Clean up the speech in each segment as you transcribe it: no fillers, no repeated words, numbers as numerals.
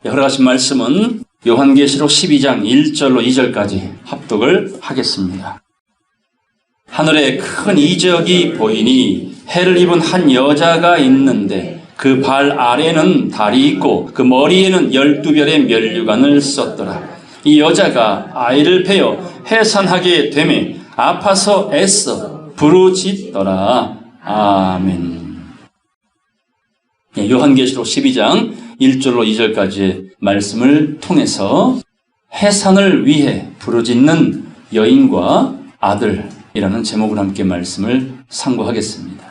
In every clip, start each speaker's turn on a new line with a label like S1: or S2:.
S1: 여러 가지 말씀은 요한계시록 12장 1절로 2절까지 합독을 하겠습니다. 하늘에 큰 이적이 보이니 해를 입은 한 여자가 있는데 그 발 아래는 달이 있고 그 머리에는 12별의 면류관을 썼더라. 이 여자가 아이를 베어 해산하게 되매 아파서 애써 부르짖더라. 아멘. 요한계시록 12장 1절로 2절까지의 말씀을 통해서 해산을 위해 부르짖는 여인과 아들이라는 제목을 함께 말씀을 상고하겠습니다.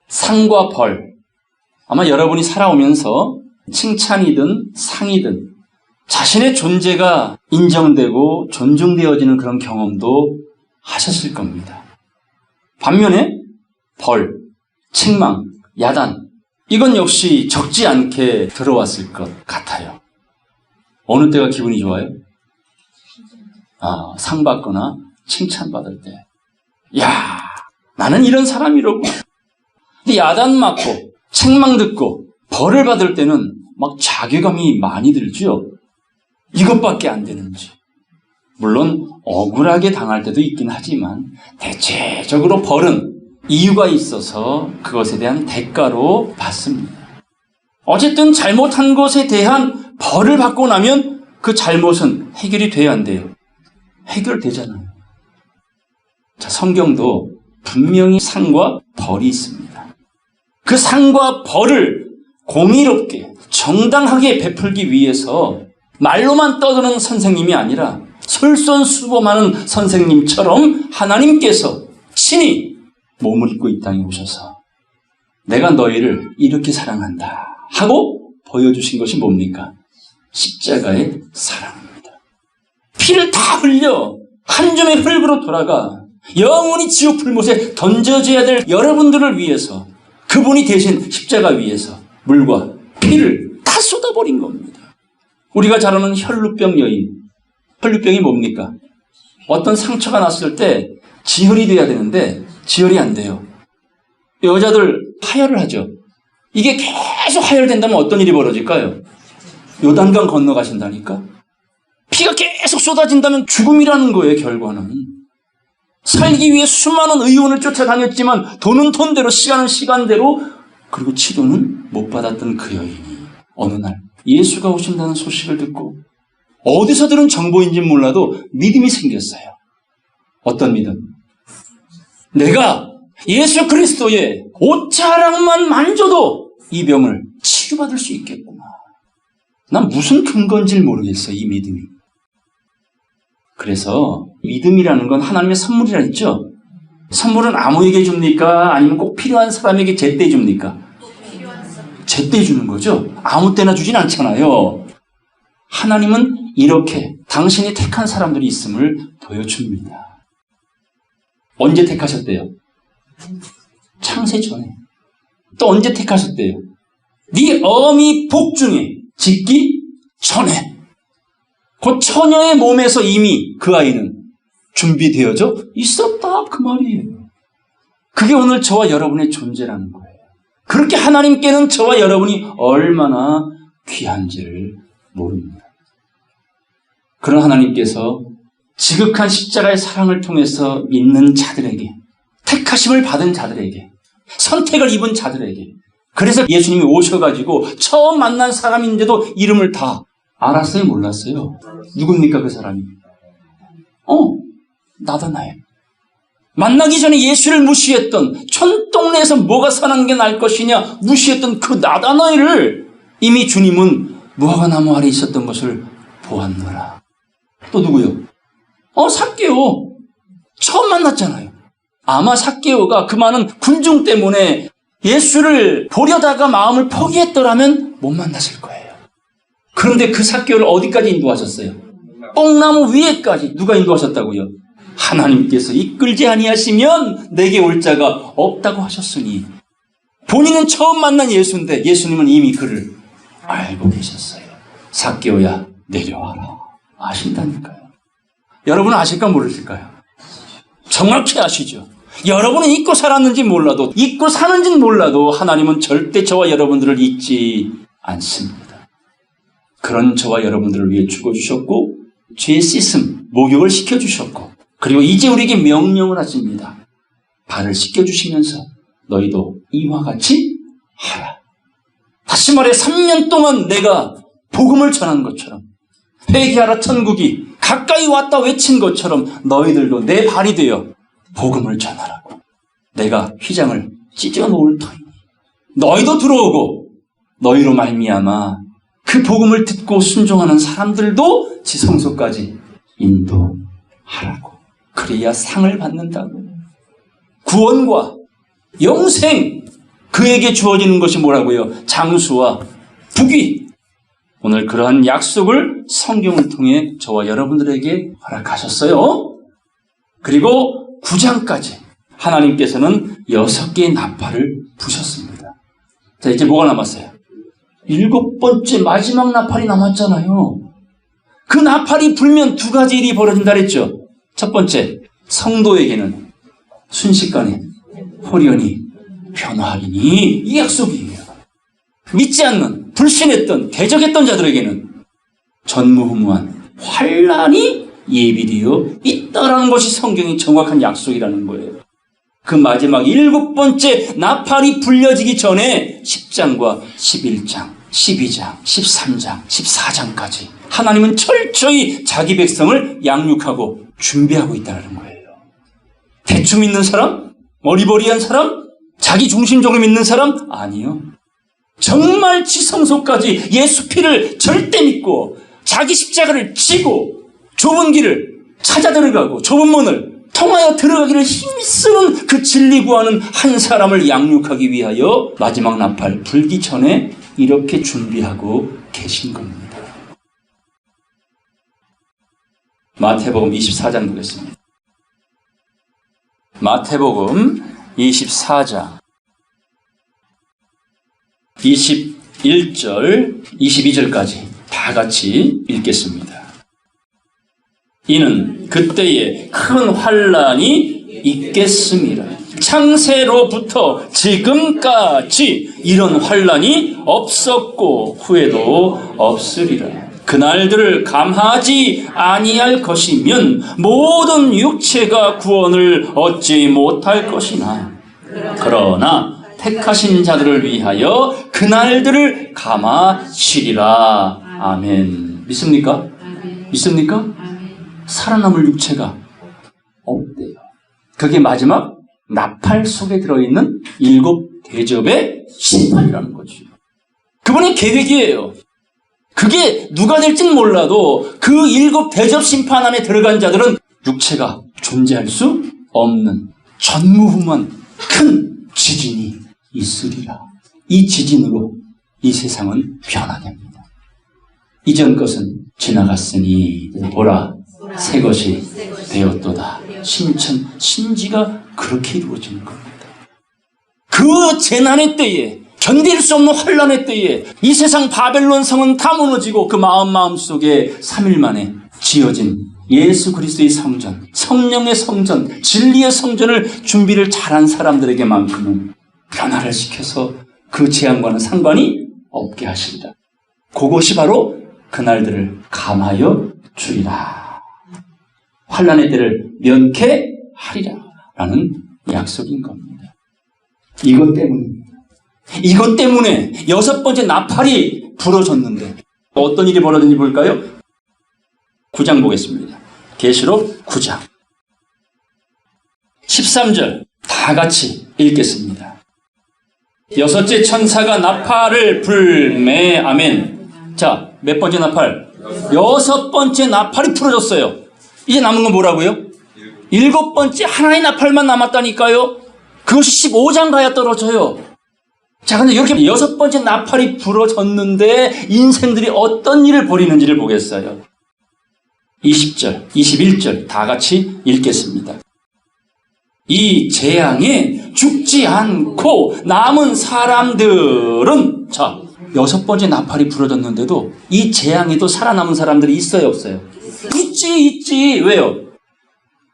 S1: 상과 벌. 아마 여러분이 살아오면서 칭찬이든 상이든 자신의 존재가 인정되고 존중되어지는 그런 경험도 하셨을 겁니다. 반면에 벌, 책망, 야단, 이건 역시 적지 않게 들어왔을 것 같아요. 어느 때가 기분이 좋아요? 상 받거나 칭찬받을 때. 야, 나는 이런 사람이라고. 근데 야단 맞고 책망 듣고 벌을 받을 때는 막 자괴감이 많이 들죠. 이것밖에 안 되는지. 물론 억울하게 당할 때도 있긴 하지만 대체적으로 벌은 이유가 있어서 그것에 대한 대가로 받습니다. 어쨌든 잘못한 것에 대한 벌을 받고 나면 그 잘못은 해결이 돼야 안 돼요. 해결되잖아요. 자, 성경도 분명히 상과 벌이 있습니다. 그 상과 벌을 공의롭게 정당하게 베풀기 위해서 말로만 떠드는 선생님이 아니라 솔선수범하는 선생님처럼 하나님께서 친히 몸을 입고 이 땅에 오셔서 내가 너희를 이렇게 사랑한다 하고 보여주신 것이 뭡니까? 십자가의 사랑입니다. 피를 다 흘려 한 점의 흙으로 돌아가 영원히 지옥 불못에 던져져야 될 여러분들을 위해서 그분이 대신 십자가 위에서 물과 피를 다 쏟아버린 겁니다. 우리가 잘 아는 혈루병 여인. 혈루병이 뭡니까? 어떤 상처가 났을 때 지혈이 돼야 되는데 지혈이 안 돼요. 여자들 하혈을 하죠. 이게 계속 하혈된다면 어떤 일이 벌어질까요? 요단강 건너가신다니까? 피가 계속 쏟아진다면 죽음이라는 거예요, 결과는. 살기 위해 수많은 의원을 쫓아다녔지만 돈은 돈대로 시간은 시간대로 그리고 치료는 못 받았던 그 여인이 어느 날 예수가 오신다는 소식을 듣고 어디서 들은 정보인지 몰라도 믿음이 생겼어요. 어떤 믿음? 내가 예수 그리스도의 옷자락만 만져도 이 병을 치유받을 수 있겠구나. 난 무슨 근거인지 모르겠어, 이 믿음이. 그래서 믿음이라는 건 하나님의 선물이라 했죠. 선물은 아무에게 줍니까? 아니면 꼭 필요한 사람에게 제때 줍니까? 제때 주는 거죠. 아무 때나 주진 않잖아요. 하나님은 이렇게 당신이 택한 사람들이 있음을 보여줍니다. 언제 택하셨대요? 창세 전에. 또 언제 택하셨대요? 네 어미 복중에 짓기 전에. 그 처녀의 몸에서 이미 그 아이는 준비되어져 있었다 그 말이에요. 그게 오늘 저와 여러분의 존재라는 거예요. 그렇게 하나님께는 저와 여러분이 얼마나 귀한지를 모릅니다. 그런 하나님께서 지극한 십자가의 사랑을 통해서 믿는 자들에게, 택하심을 받은 자들에게, 선택을 입은 자들에게, 그래서 예수님이 오셔가지고 처음 만난 사람인데도 이름을 다 알았어요? 몰랐어요? 누굽니까 그 사람이? 나다나엘. 만나기 전에 예수를 무시했던, 촌동네에서 뭐가 선한 게 나을 것이냐 무시했던 그 나다나엘을 이미 주님은 무화과나무 아래 있었던 것을 보았노라. 또 누구요? 삭개오. 처음 만났잖아요. 아마 삭개오가 그 많은 군중 때문에 예수를 보려다가 마음을 포기했더라면 못 만났을 거예요. 그런데 그 삭개오를 어디까지 인도하셨어요? 뽕나무 위에까지. 누가 인도하셨다고요? 하나님께서 이끌지 아니하시면 내게 올 자가 없다고 하셨으니 본인은 처음 만난 예수인데 예수님은 이미 그를 알고 계셨어요. 삭개오야 내려와라. 아신다니까요. 여러분은 아실까 모르실까요? 정확히 아시죠. 여러분은 잊고 살았는지 몰라도, 잊고 사는지는 몰라도 하나님은 절대 저와 여러분들을 잊지 않습니다. 그런 저와 여러분들을 위해 죽어주셨고 죄 씻음, 목욕을 시켜주셨고, 그리고 이제 우리에게 명령을 하십니다. 발을 씻겨주시면서 너희도 이와 같이 하라. 다시 말해 3년 동안 내가 복음을 전한 것처럼, 회개하라 천국이 가까이 왔다 외친 것처럼 너희들도 내 발이 되어 복음을 전하라고. 내가 휘장을 찢어 놓을 터이니 너희도 들어오고 너희로 말미암아 그 복음을 듣고 순종하는 사람들도 지성소까지 인도하라고. 그래야 상을 받는다고. 구원과 영생, 그에게 주어지는 것이 뭐라고요? 장수와 부귀. 오늘 그러한 약속을 성경을 통해 저와 여러분들에게 허락하셨어요. 그리고 9장까지 하나님께서는 6개의 나팔을 부셨습니다. 자, 이제 뭐가 남았어요? 7번째 마지막 나팔이 남았잖아요. 그 나팔이 불면 2가지 일이 벌어진다 그랬죠. 첫 번째, 성도에게는 순식간에 홀연히 변화하리니, 이 약속이에요. 믿지 않는, 불신했던, 대적했던 자들에게는 전무후무한 환난이 예비되어 있다라는 것이 성경의 정확한 약속이라는 거예요. 그 마지막 7번째 나팔이 불려지기 전에 10장과 11장, 12장, 13장, 14장까지 하나님은 철저히 자기 백성을 양육하고 준비하고 있다는 거예요. 대충 믿는 사람? 머리버리한 사람? 자기 중심적으로 믿는 사람? 아니요. 정말 지성소까지 예수 피를 절대 믿고 자기 십자가를 지고 좁은 길을 찾아 들어가고 좁은 문을 통하여 들어가기를 힘쓰는 그 진리 구하는 한 사람을 양육하기 위하여 마지막 나팔 불기 전에 이렇게 준비하고 계신 겁니다. 마태복음 24장 보겠습니다. 마태복음 24장 21절, 22절까지 다 같이 읽겠습니다. 이는 그때에 큰 환난이 있겠습니다. 창세로부터 지금까지 이런 환난이 없었고 후에도 없으리라. 그날들을 감하지 아니할 것이면 모든 육체가 구원을 얻지 못할 것이나, 그러나 택하신 자들을 위하여 그날들을 감하시리라. 아멘. 믿습니까? 믿습니까? 살아남을 육체가 없대요. 그게 마지막 나팔 속에 들어있는 7 대접의 심판이라는 거죠. 그분의 계획이에요. 그게 누가 될진 몰라도 그 7 대접 심판 안에 들어간 자들은 육체가 존재할 수 없는 전무후무한 큰 지진이 있으리라. 이 지진으로 이 세상은 변화됩니다. 이전 것은 지나갔으니 보라 새 것이 되었도다. 신지가 그렇게 이루어지는 겁니다. 그 재난의 때에, 견딜 수 없는 환난의 때에 이 세상 바벨론 성은 다 무너지고 그 마음속에 3일 만에 지어진 예수 그리스도의 성전, 성령의 성전, 진리의 성전을 준비를 잘한 사람들에게만큼은 변화를 시켜서 그 재앙과는 상관이 없게 하시리라. 그것이 바로 그날들을 감하여 주리라. 환난의 때를 면케하리라 라는 약속인 겁니다. 이것 때문입니다. 이것 때문에 6번째 나팔이 불어졌는데 어떤 일이 벌어졌는지 볼까요? 9장 보겠습니다. 계시록 9장 13절 다 같이 읽겠습니다. 6째 천사가 나팔을 불매. 아멘. 자, 몇 번째 나팔? 6번째 나팔이 풀어졌어요. 이제 남은 건 뭐라고요? 7번째 하나의 나팔만 남았다니까요. 그것이 15장 가야 떨어져요. 자, 근데 이렇게 6번째 나팔이 불어졌는데 인생들이 어떤 일을 벌이는지를 보겠어요. 20절, 21절 다 같이 읽겠습니다. 이 재앙에 죽지 않고 남은 사람들은, 자, 6번째 나팔이 불어졌는데도 이 재앙에도 살아남은 사람들이 있어요, 없어요? 있지. 왜요?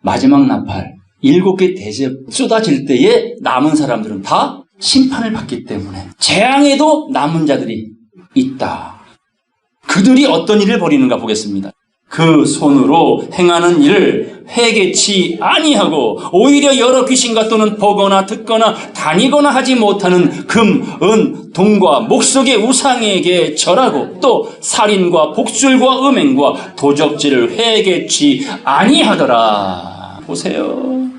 S1: 마지막 나팔, 7개 대접 쏟아질 때에 남은 사람들은 다 심판을 받기 때문에 재앙에도 남은 자들이 있다. 그들이 어떤 일을 벌이는가 보겠습니다. 그 손으로 행하는 일을 회개치 아니하고 오히려 여러 귀신과 또는 보거나 듣거나 다니거나 하지 못하는 금, 은, 동과 목석의 우상에게 절하고 또 살인과 복술과 음행과 도적질을 회개치 아니하더라. 보세요.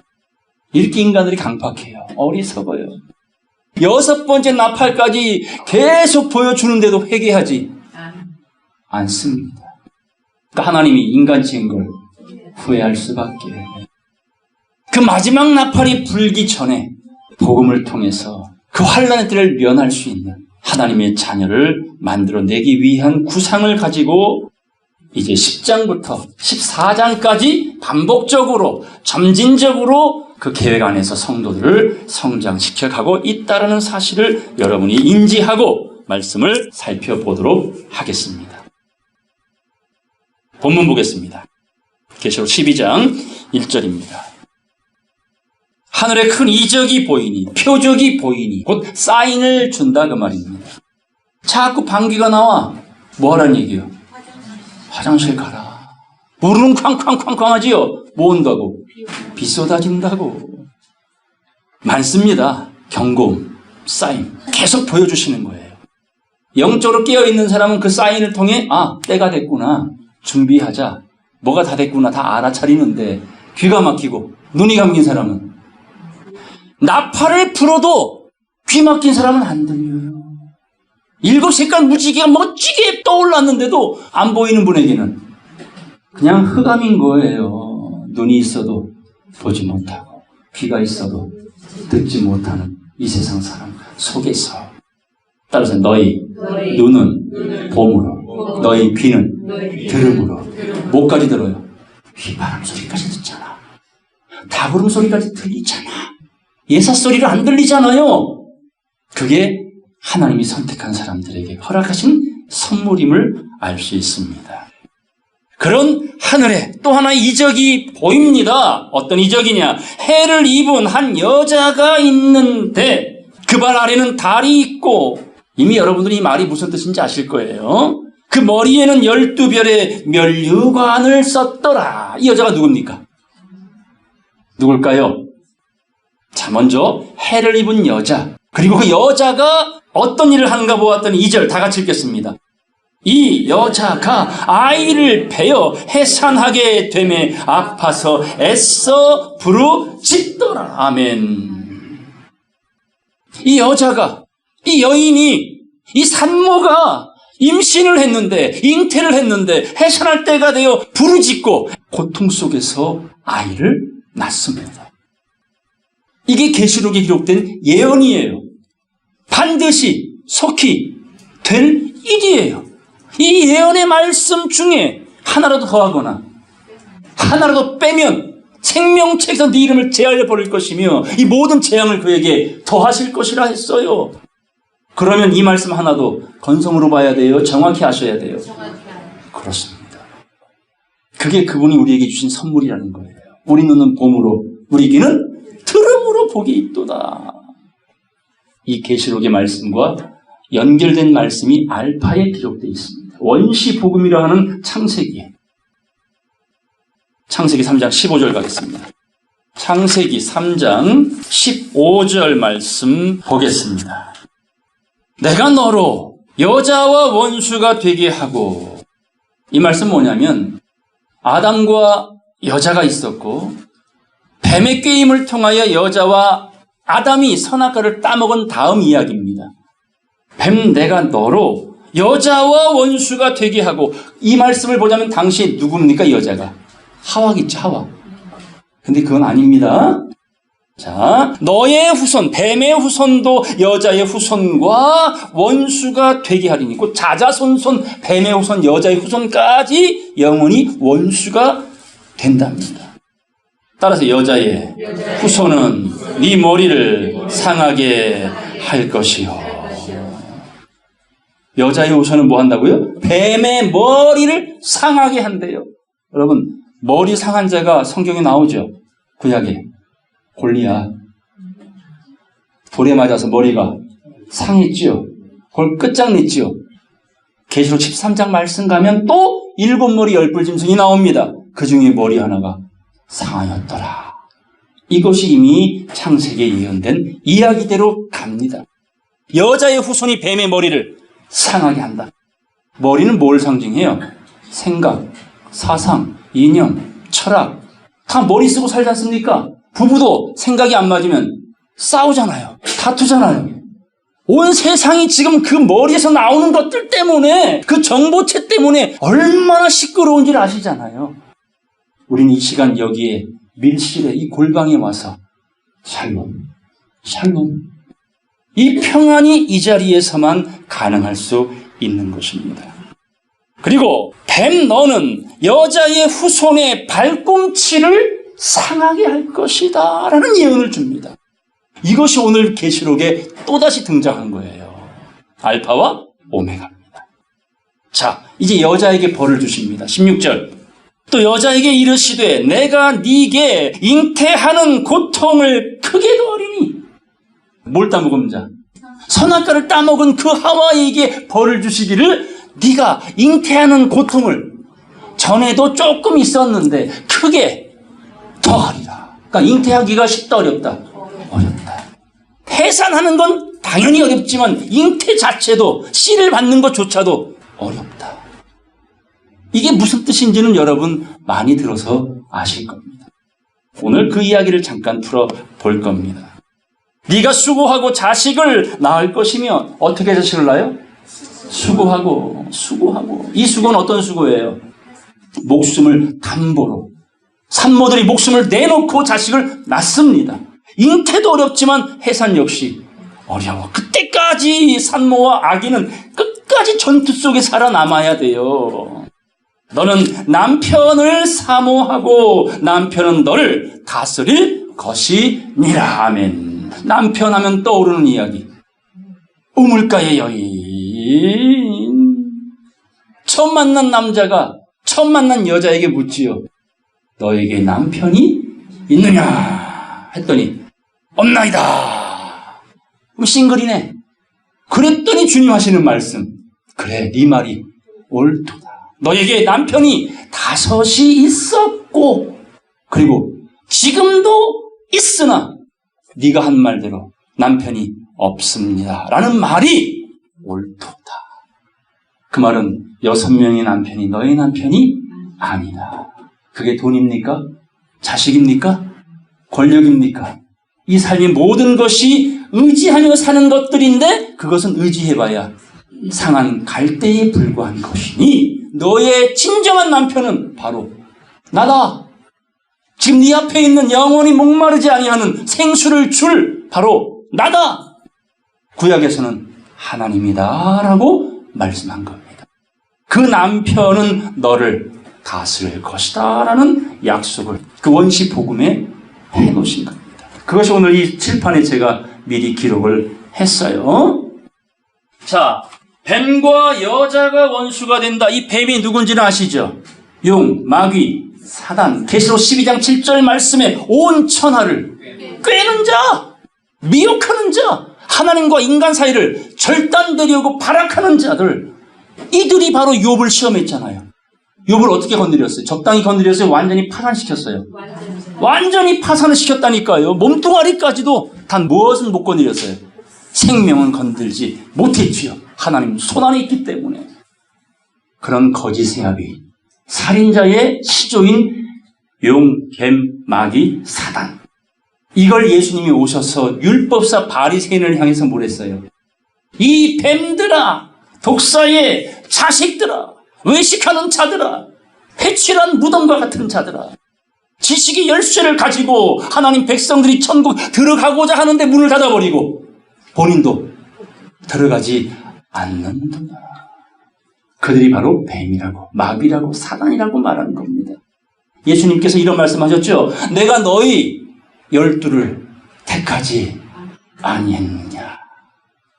S1: 이렇게 인간들이 강팍해요. 어리석어요. 6번째 나팔까지 계속 보여주는데도 회개하지 않습니다. 그러니까 하나님이 인간 지은 걸 후회할 수밖에. 그 마지막 나팔이 불기 전에 복음을 통해서 그 환난의 때를 면할 수 있는 하나님의 자녀를 만들어내기 위한 구상을 가지고 이제 10장부터 14장까지 반복적으로 점진적으로 그 계획 안에서 성도들을 성장시켜 가고 있다는 사실을 여러분이 인지하고 말씀을 살펴보도록 하겠습니다. 본문 보겠습니다. 계시록 12장 1절입니다. 하늘에 큰 이적이 보이니 표적이 보이니 곧 사인을 준다 그 말입니다. 자꾸 방귀가 나와. 뭐 하라는 얘기요? 화장실 가라. 물은 쾅쾅쾅쾅 하지요. 뭐 온다고? 비 쏟아진다고. 많습니다. 경고음, 사인 계속 보여주시는 거예요. 영적으로 깨어있는 사람은 그 사인을 통해 때가 됐구나. 준비하자. 뭐가 다 됐구나. 다 알아차리는데 귀가 막히고 눈이 감긴 사람은 나팔을 불어도 귀 막힌 사람은 안 들려요. 7색깔 무지개가 멋지게 떠올랐는데도 안 보이는 분에게는 그냥 흑암인 거예요. 눈이 있어도 보지 못하고 귀가 있어도 듣지 못하는 이 세상 사람 속에서. 따라서 너희 눈은 봄으로, 너희 귀는 들음으로. 뭐까지 들어요? 휘바람 소리까지 듣잖아. 다구름 소리까지 들리잖아. 예사 소리가 안 들리잖아요. 그게 하나님이 선택한 사람들에게 허락하신 선물임을 알 수 있습니다. 그런 하늘에 또 하나의 이적이 보입니다. 어떤 이적이냐? 해를 입은 한 여자가 있는데 그 발 아래는 달이 있고, 이미 여러분들이 이 말이 무슨 뜻인지 아실 거예요. 그 머리에는 12별의 면류관을 썼더라. 이 여자가 누굽니까? 누굴까요? 자, 먼저 해를 입은 여자, 그리고 그 여자가 어떤 일을 하는가 보았더니 2절 다 같이 읽겠습니다. 이 여자가 아이를 베어 해산하게 되매 아파서 애써 부르짖더라. 아멘. 이 여자가, 이 여인이, 이 산모가 임신을 했는데, 잉태를 했는데 해산할 때가 되어 부르짖고 고통 속에서 아이를 낳습니다. 이게 계시록에 기록된 예언이에요. 반드시 속히 될 일이에요. 이 예언의 말씀 중에 하나라도 더하거나 하나라도 빼면 생명책에서 네 이름을 제하여 버릴 것이며 이 모든 재앙을 그에게 더하실 것이라 했어요. 그러면 이 말씀 하나도 건성으로 봐야 돼요? 정확히 하셔야 돼요? 그렇습니다. 그게 그분이 우리에게 주신 선물이라는 거예요. 우리 눈은 봄으로, 우리 귀는 들음으로 복이 있도다. 이 계시록의 말씀과 연결된 말씀이 알파에 기록되어 있습니다. 원시 복음이라 하는 창세기 3장 15절 가겠습니다. 창세기 3장 15절 말씀 보겠습니다. 내가 너로 여자와 원수가 되게 하고, 이 말씀 뭐냐면 아담과 여자가 있었고 뱀의 꾀임을 통하여 여자와 아담이 선악과를 따먹은 다음 이야기입니다. 뱀 내가 너로 여자와 원수가 되게 하고, 이 말씀을 보자면 당시 누굽니까? 여자가 하와겠죠. 하와. 근데 그건 아닙니다. 자, 너의 후손, 뱀의 후손도 여자의 후손과 원수가 되게 하리니, 곧 자자손손, 뱀의 후손, 여자의 후손까지 영원히 원수가 된답니다. 따라서 여자의 후손은 네 머리를 상하게 할 것이요. 여자의 후손은 뭐 한다고요? 뱀의 머리를 상하게 한대요. 여러분, 머리 상한 자가 성경에 나오죠? 구약에. 골리앗. 돌에 맞아서 머리가 상했지요. 그걸 끝장냈지요. 계시록 13장 말씀 가면 또 7머리 10뿔짐승이 나옵니다. 그 중에 머리 하나가 상하였더라. 이것이 이미 창세기에 예언된 이야기대로 갑니다. 여자의 후손이 뱀의 머리를 상하게 한다. 머리는 뭘 상징해요? 생각, 사상, 이념, 철학. 다 머리 쓰고 살지 않습니까? 부부도 생각이 안 맞으면 싸우잖아요. 다투잖아요. 온 세상이 지금 그 머리에서 나오는 것들 때문에, 그 정보체 때문에 얼마나 시끄러운지를 아시잖아요. 우리는 이 시간 여기에 밀실에 이 골방에 와서 샬롬, 샬롬. 이 평안이 이 자리에서만 가능할 수 있는 것입니다. 그리고 뱀 너는 여자의 후손의 발꿈치를 상하게 할 것이다 라는 예언을 줍니다. 이것이 오늘 계시록에 또다시 등장한 거예요. 알파와 오메가입니다. 자, 이제 여자에게 벌을 주십니다. 16절. 또 여자에게 이르시되 내가 네게 잉태하는 고통을 크게 더하리니. 뭘 따먹은 자? 선악과를 따먹은 그 하와에게 벌을 주시기를 네가 잉태하는 고통을 전에도 조금 있었는데 크게 더하리라. 그러니까 잉태하기가 쉽다 어렵다? 어렵다. 해산하는 건 당연히 어렵지만 잉태 자체도 씨를 받는 것조차도 어렵다. 이게 무슨 뜻인지는 여러분 많이 들어서 아실 겁니다. 오늘 그 이야기를 잠깐 풀어볼 겁니다. 네가 수고하고 자식을 낳을 것이며 어떻게 자식을 낳아요? 수고하고. 이 수고는 어떤 수고예요? 목숨을 담보로. 산모들이 목숨을 내놓고 자식을 낳습니다. 잉태도 어렵지만 해산 역시 어려워. 그때까지 산모와 아기는 끝까지 전투 속에 살아남아야 돼요. 너는 남편을 사모하고 남편은 너를 다스릴 것이니라. 아멘. 남편 하면 떠오르는 이야기. 우물가의 여인. 처음 만난 남자가 처음 만난 여자에게 묻지요. 너에게 남편이 있느냐? 했더니 없나이다. 그럼 싱글이네. 그랬더니 주님 하시는 말씀. 그래, 네 말이 옳도다. 너에게 남편이 5이 있었고 그리고 지금도 있으나 네가 한 말대로 남편이 없습니다 라는 말이 옳도다. 그 말은 6명의 남편이 너의 남편이 아니다. 그게 돈입니까? 자식입니까? 권력입니까? 이 삶의 모든 것이 의지하며 사는 것들인데 그것은 의지해봐야 상한 갈대에 불과한 것이니 너의 진정한 남편은 바로 나다. 지금 네 앞에 있는 영원히 목마르지 아니하는 생수를 줄 바로 나다. 구약에서는 하나님이다 라고 말씀한 겁니다. 그 남편은 너를 다스릴 것이다 라는 약속을 그 원시 복음에 해놓으신 겁니다. 그것이 오늘 이 칠판에 제가 미리 기록을 했어요. 자, 뱀과 여자가 원수가 된다. 이 뱀이 누군지는 아시죠? 용, 마귀, 사단. 계시록 12장 7절 말씀에 온 천하를 꿰는 자, 미혹하는 자, 하나님과 인간 사이를 절단되려고 발악하는 자들. 이들이 바로 욥을 시험했잖아요. 욥을 어떻게 건드렸어요? 적당히 건드렸어요? 완전히 파산시켰어요? 완전히 파산을 시켰다니까요. 몸뚱아리까지도 단 무엇은 못 건드렸어요? 생명은 건들지 못했지요. 하나님 손 안에 있기 때문에. 그런 거짓 해압이 살인자의 시조인 용, 뱀, 마귀, 사단. 이걸 예수님이 오셔서 율법사 바리새인을 향해서 뭐랬어요? 이 뱀들아, 독사의 자식들아, 외식하는 자들아, 회칠한 무덤과 같은 자들아, 지식의 열쇠를 가지고 하나님 백성들이 천국 들어가고자 하는데 문을 닫아버리고 본인도 들어가지 않는구나. 그들이 바로 뱀이라고 마귀라고 사단이라고 말하는 겁니다. 예수님께서 이런 말씀하셨죠. 내가 너희 12를 택하지 아니했느냐.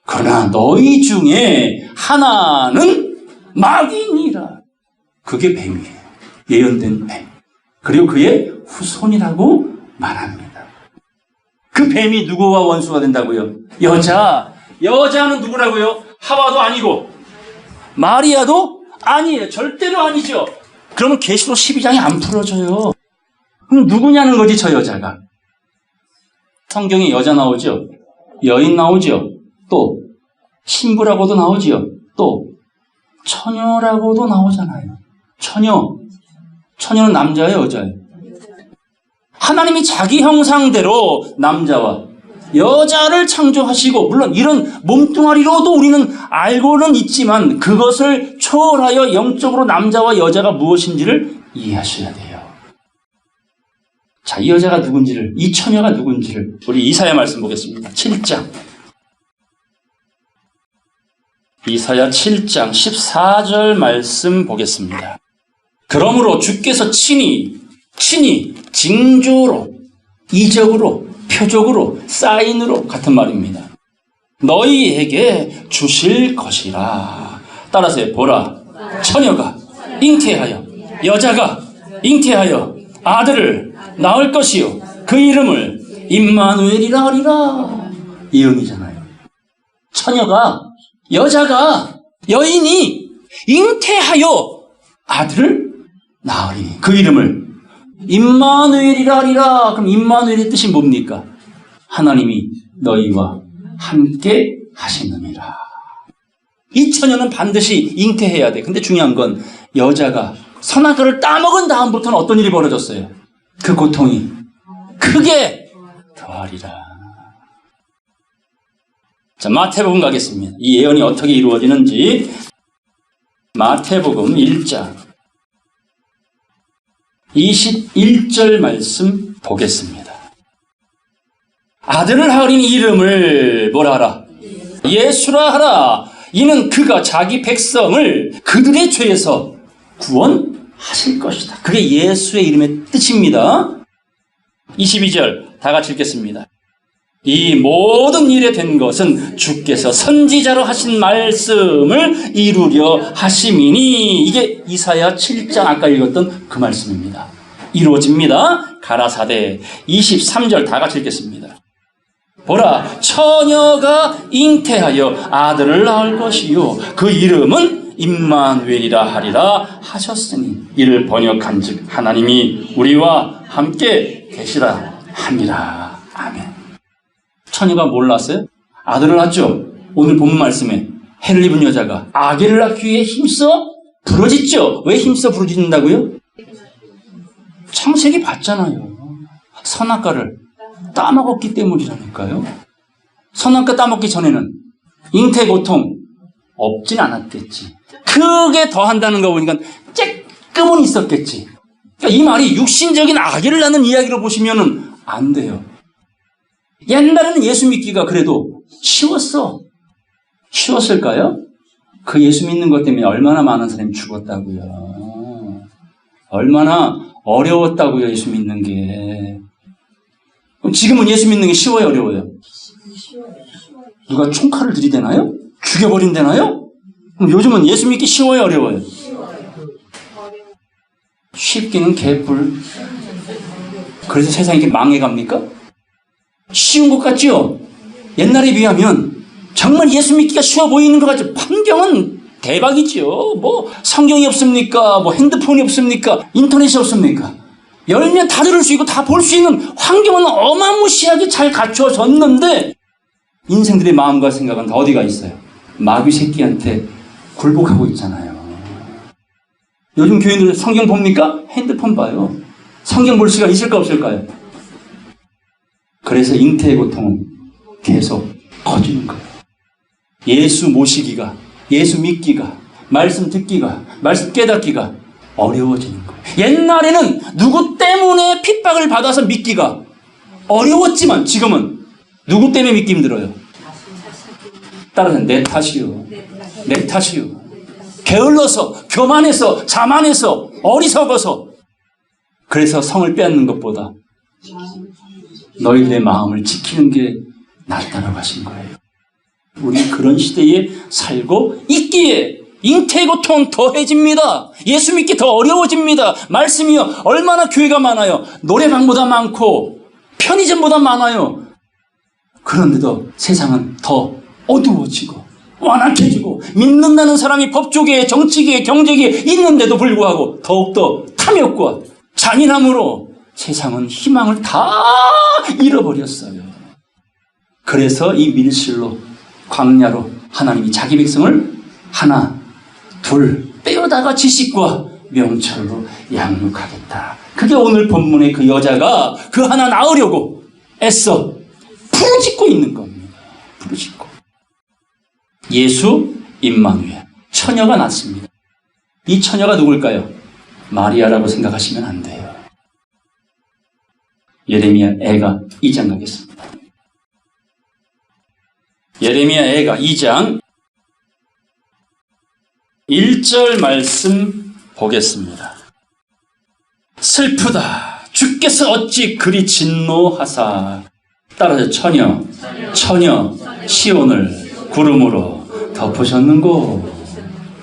S1: 그러나 너희 중에 하나는 마귀니라. 그게 뱀이에요. 예언된 뱀. 그리고 그의 후손이라고 말합니다. 그 뱀이 누구와 원수가 된다고요? 여자는 누구라고요? 하와도 아니고 마리아도 아니에요. 절대로 아니죠. 그러면 계시록 12장이 안 풀어져요. 그럼 누구냐는 거지, 저 여자가. 성경에 여자 나오죠. 여인 나오죠. 또 신부라고도 나오지요. 또 처녀라고도 나오잖아요. 처녀는 남자예요, 여자예요? 하나님이 자기 형상대로 남자와 여자를 창조하시고, 물론 이런 몸뚱아리로도 우리는 알고는 있지만 그것을 초월하여 영적으로 남자와 여자가 무엇인지를 이해하셔야 돼요. 자, 이 여자가 누군지를, 이 처녀가 누군지를 우리 이사야 말씀 보겠습니다. 7장. 이사야 7장 14절 말씀 보겠습니다. 그러므로 주께서 친히 징조로, 이적으로, 표적으로, 사인으로 같은 말입니다. 너희에게 주실 것이라. 따라서 보라, 처녀가 잉태하여, 여자가 잉태하여 아들을 낳을 것이요 그 이름을 임마누엘이라 하리라. 예언이잖아요. 처녀가, 여자가, 여인이 잉태하여 아들을 낳으리니 그 이름을 임마누엘이라 하리라. 그럼 임마누엘의 뜻이 뭡니까? 하나님이 너희와 함께 하시느니라. 이 처녀는 반드시 잉태해야 돼. 근데 중요한 건 여자가 선악과를 따먹은 다음부터는 어떤 일이 벌어졌어요? 그 고통이 크게 더하리라. 자, 마태복음 가겠습니다. 이 예언이 어떻게 이루어지는지. 마태복음 1장 21절 말씀 보겠습니다. 아들을 하리니 이름을 뭐라 하라? 예수라 하라. 이는 그가 자기 백성을 그들의 죄에서 구원하실 것이다. 그게 예수의 이름의 뜻입니다. 22절 다 같이 읽겠습니다. 이 모든 일에 된 것은 주께서 선지자로 하신 말씀을 이루려 하심이니. 이게 이사야 7장 아까 읽었던 그 말씀입니다. 이루어집니다. 가라사대. 23절 다 같이 읽겠습니다. 보라, 처녀가 잉태하여 아들을 낳을 것이요 그 이름은 임마누엘이라 하리라 하셨으니 이를 번역한즉 하나님이 우리와 함께 계시라 함이라. 아멘. 처녀가 뭘 낳았어요? 아들을 낳았죠. 오늘 본문 말씀에 해를 입은 여자가 아기를 낳기 위해 힘써 부르짖죠. 왜 힘써 부르짖는다고요? 창세기 봤잖아요. 선악과를 따먹었기 때문이라니까요. 선악과 따먹기 전에는 잉태 고통 없진 않았겠지. 크게 더한다는 거 보니까 쬐끔은 있었겠지. 그러니까 이 말이 육신적인 아기를 낳는 이야기로 보시면 안 돼요. 옛날에는 예수 믿기가 그래도 쉬웠을까요? 그 예수 믿는 것 때문에 얼마나 많은 사람이 죽었다고요. 얼마나 어려웠다고요, 예수 믿는 게. 그럼 지금은 예수 믿는 게 쉬워요, 어려워요? 누가 총칼을 들이대나요? 죽여버린다나요? 그럼 요즘은 예수 믿기 쉬워요, 어려워요? 쉽기는 개뿔. 그래서 세상이 이렇게 망해갑니까? 쉬운 것 같죠? 옛날에 비하면 정말 예수 믿기가 쉬워 보이는 것 같죠? 환경은 대박이죠. 뭐 성경이 없습니까? 뭐 핸드폰이 없습니까? 인터넷이 없습니까? 열면 다 들을 수 있고 다 볼 수 있는 환경은 어마무시하게 잘 갖춰졌는데 인생들의 마음과 생각은 어디가 있어요? 마귀 새끼한테 굴복하고 있잖아요. 요즘 교인들 성경 봅니까? 핸드폰 봐요. 성경 볼 시간 있을까 없을까요? 그래서 잉태의 고통은 계속 커지는 거예요. 예수 모시기가, 예수 믿기가, 말씀 듣기가, 말씀 깨닫기가 어려워지는 거예요. 옛날에는 누구 때문에 핍박을 받아서 믿기가 어려웠지만 지금은 누구 때문에 믿기 힘들어요? 따라서 내 탓이요. 내 탓이요. 게을러서, 교만해서, 자만해서, 어리석어서. 그래서 성을 빼앗는 것보다 너희들의 마음을 지키는 게 낫다라고 하신 거예요. 우리 그런 시대에 살고 있기에 잉태의 고통은 더해집니다. 예수 믿기 더 어려워집니다. 말씀이요. 얼마나 교회가 많아요. 노래방보다 많고 편의점보다 많아요. 그런데도 세상은 더 어두워지고 완악해지고 믿는다는 사람이 법조계에 정치계에 경제계에 있는데도 불구하고 더욱더 탐욕과 잔인함으로 세상은 희망을 다 잃어버렸어요. 그래서 이 밀실로 광야로 하나님이 자기 백성을 하나 둘 빼어다가 지식과 명철로 양육하겠다. 그게 오늘 본문의 그 여자가 그 하나 낳으려고 애써 부르짖고 있는 겁니다. 부르짖고. 예수 임마누엘 처녀가 낳습니다. 이 처녀가 누굴까요? 마리아라고 생각하시면 안 돼요. 예레미야 애가 2장 가겠습니다. 예레미야 애가 2장 1절 말씀 보겠습니다. 슬프다. 주께서 어찌 그리 진노하사. 따라서 처녀 시온을 구름으로 덮으셨는고.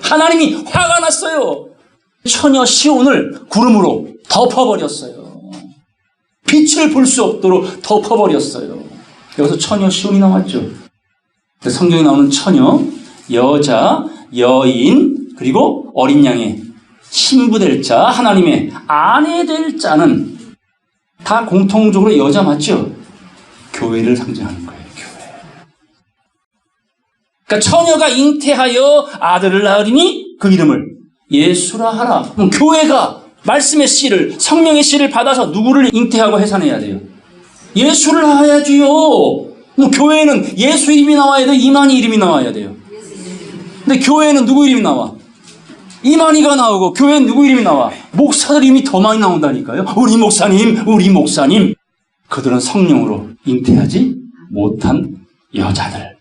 S1: 하나님이 화가 났어요. 처녀 시온을 구름으로 덮어버렸어요. 빛을 볼 수 없도록 덮어버렸어요. 여기서 처녀 시온이 나왔죠. 성경에 나오는 처녀, 여자, 여인, 그리고 어린 양의 신부 될 자, 하나님의 아내 될 자는 다 공통적으로 여자 맞죠? 교회를 상징하는 거예요. 교회. 그러니까 처녀가 잉태하여 아들을 낳으리니 그 이름을 예수라 하라. 그럼 교회가 말씀의 씨를, 성령의 씨를 받아서 누구를 잉태하고 해산해야 돼요? 예수를 낳아야지요. 뭐 교회는 예수 이름이 나와야 돼요? 이만희 이름이 나와야 돼요? 근데 교회는 누구 이름이 나와? 이만희가 나오고 교회는 누구 이름이 나와? 목사들 이름이 더 많이 나온다니까요. 우리 목사님. 그들은 성령으로 잉태하지 못한 여자들.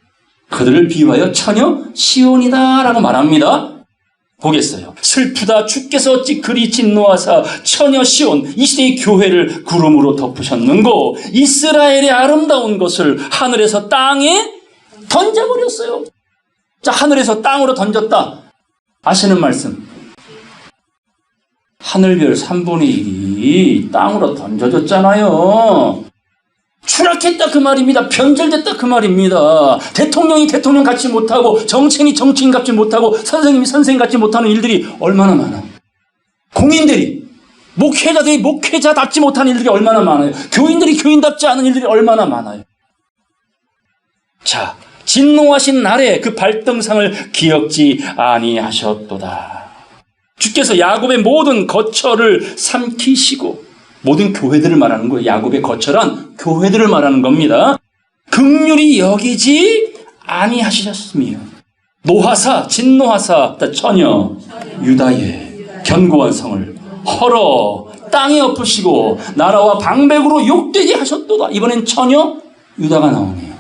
S1: 그들을 비유하여 처녀 시온이다라고 말합니다. 보겠어요. 슬프다. 주께서 어찌 그리 진노하사 처녀 시온 이 시대의 교회를 구름으로 덮으셨는고. 이스라엘의 아름다운 것을 하늘에서 땅에 던져버렸어요. 자, 하늘에서 땅으로 던졌다. 아시는 말씀. 하늘별 3분의 1이 땅으로 던져졌잖아요. 추락했다 그 말입니다. 변절됐다 그 말입니다. 대통령이 대통령 같지 못하고 정치인이 정치인 같지 못하고 선생님이 선생님 같지 못하는 일들이 얼마나 많아요. 공인들이 목회자들이 목회자답지 못한 일들이 얼마나 많아요. 교인들이 교인답지 않은 일들이 얼마나 많아요. 자, 진노하신 날에 그 발등상을 기억지 아니하셨도다. 주께서 야곱의 모든 거처를 삼키시고, 모든 교회들을 말하는 거예요. 야곱의 거처란 교회들을 말하는 겁니다. 긍휼히 여기지 아니하셨으며 노하사 진노하사 처녀 유다의 견고한 성을 헐어 땅에 엎으시고 나라와 방백으로 욕되게 하셨도다. 이번엔 처녀 유다가 나오네요.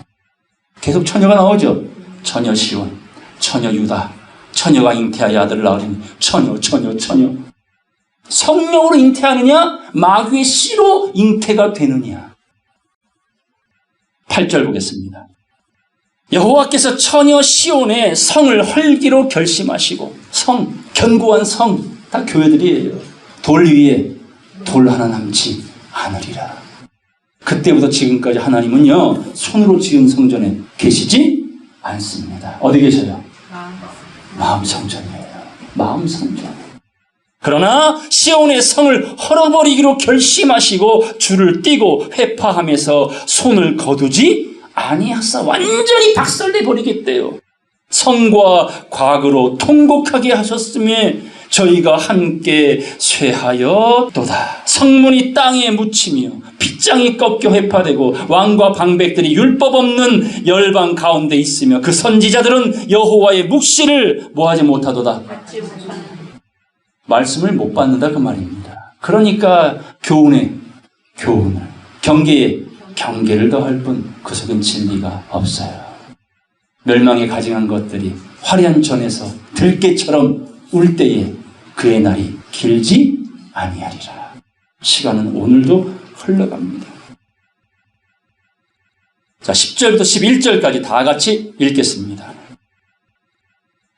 S1: 계속 처녀가 나오죠. 처녀 시온, 처녀 유다, 처녀가 잉태하여 아들을 낳으리니 처녀. 성령으로 잉태하느냐, 마귀의 씨로 잉태가 되느냐. 8절 보겠습니다. 여호와께서 처녀 시온의 성을 헐기로 결심하시고, 성, 견고한 성, 다 교회들이에요. 돌 위에 돌 하나 남지 않으리라. 그때부터 지금까지 하나님은요, 손으로 지은 성전에 계시지 않습니다. 어디 계셔요? 마음 성전이에요. 마음 성전. 그러나 시온의 성을 헐어버리기로 결심하시고 줄을 띄고 회파하면서 손을 거두지 아니하사 완전히 박살내 버리겠대요. 성과 과거로 통곡하게 하셨으며 저희가 함께 쇠하였도다. 성문이 땅에 묻히며 빗장이 꺾여 회파되고 왕과 방백들이 율법 없는 열방 가운데 있으며 그 선지자들은 여호와의 묵시를 뭐하지 못하도다. 말씀을 못 받는다 그 말입니다. 그러니까 교훈에 교훈을, 경계에 경계를 더할 뿐 그 속엔 진리가 없어요. 멸망에 가증한 것들이 화려한 전에서 들깨처럼 울 때에 그의 날이 길지 아니하리라. 시간은 오늘도 흘러갑니다. 자, 10절부터 11절까지 다 같이 읽겠습니다.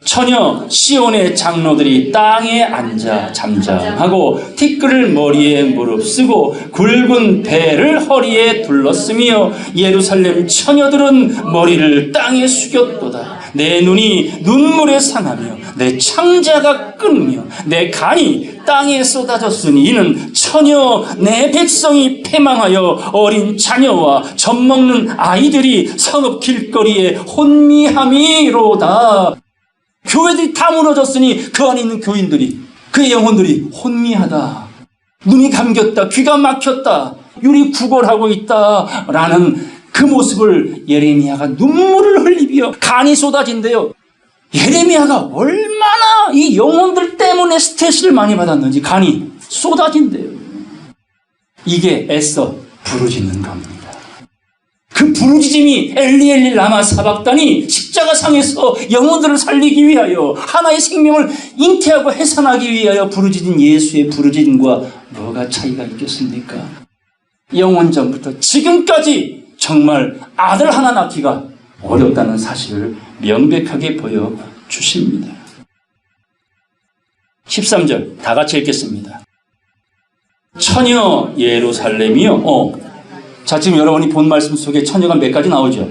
S1: 처녀 시온의 장로들이 땅에 앉아 잠잠하고 티끌을 머리에 무릅쓰고 굵은 배를 허리에 둘렀으며 예루살렘 처녀들은 머리를 땅에 숙였도다. 내 눈이 눈물에 상하며 내 창자가 끊으며 내 간이 땅에 쏟아졌으니 이는 처녀 내 백성이 패망하여 어린 자녀와 젖먹는 아이들이 성읍 길거리에 혼미함이로다. 교회들이 다 무너졌으니 그 안에 있는 교인들이, 그의 영혼들이 혼미하다. 눈이 감겼다. 귀가 막혔다. 유리 구걸하고 있다. 라는 그 모습을 예레미야가 눈물을 흘리며 간이 쏟아진대요. 예레미야가 얼마나 이 영혼들 때문에 스트레스를 많이 받았는지 간이 쏟아진대요. 이게 애써 부르짖는 겁니다. 그 부르짖음이 엘리 엘리 라마 사박단이 십자가상에서 영혼들을 살리기 위하여 하나의 생명을 잉태하고 해산하기 위하여 부르짖은 예수의 부르짖음과 뭐가 차이가 있겠습니까? 영원전부터 지금까지 정말 아들 하나 낳기가 어렵다는 사실을 명백하게 보여주십니다. 13절 다 같이 읽겠습니다. 처녀 예루살렘이여. 자, 지금 여러분이 본 말씀 속에 처녀가 몇 가지 나오죠?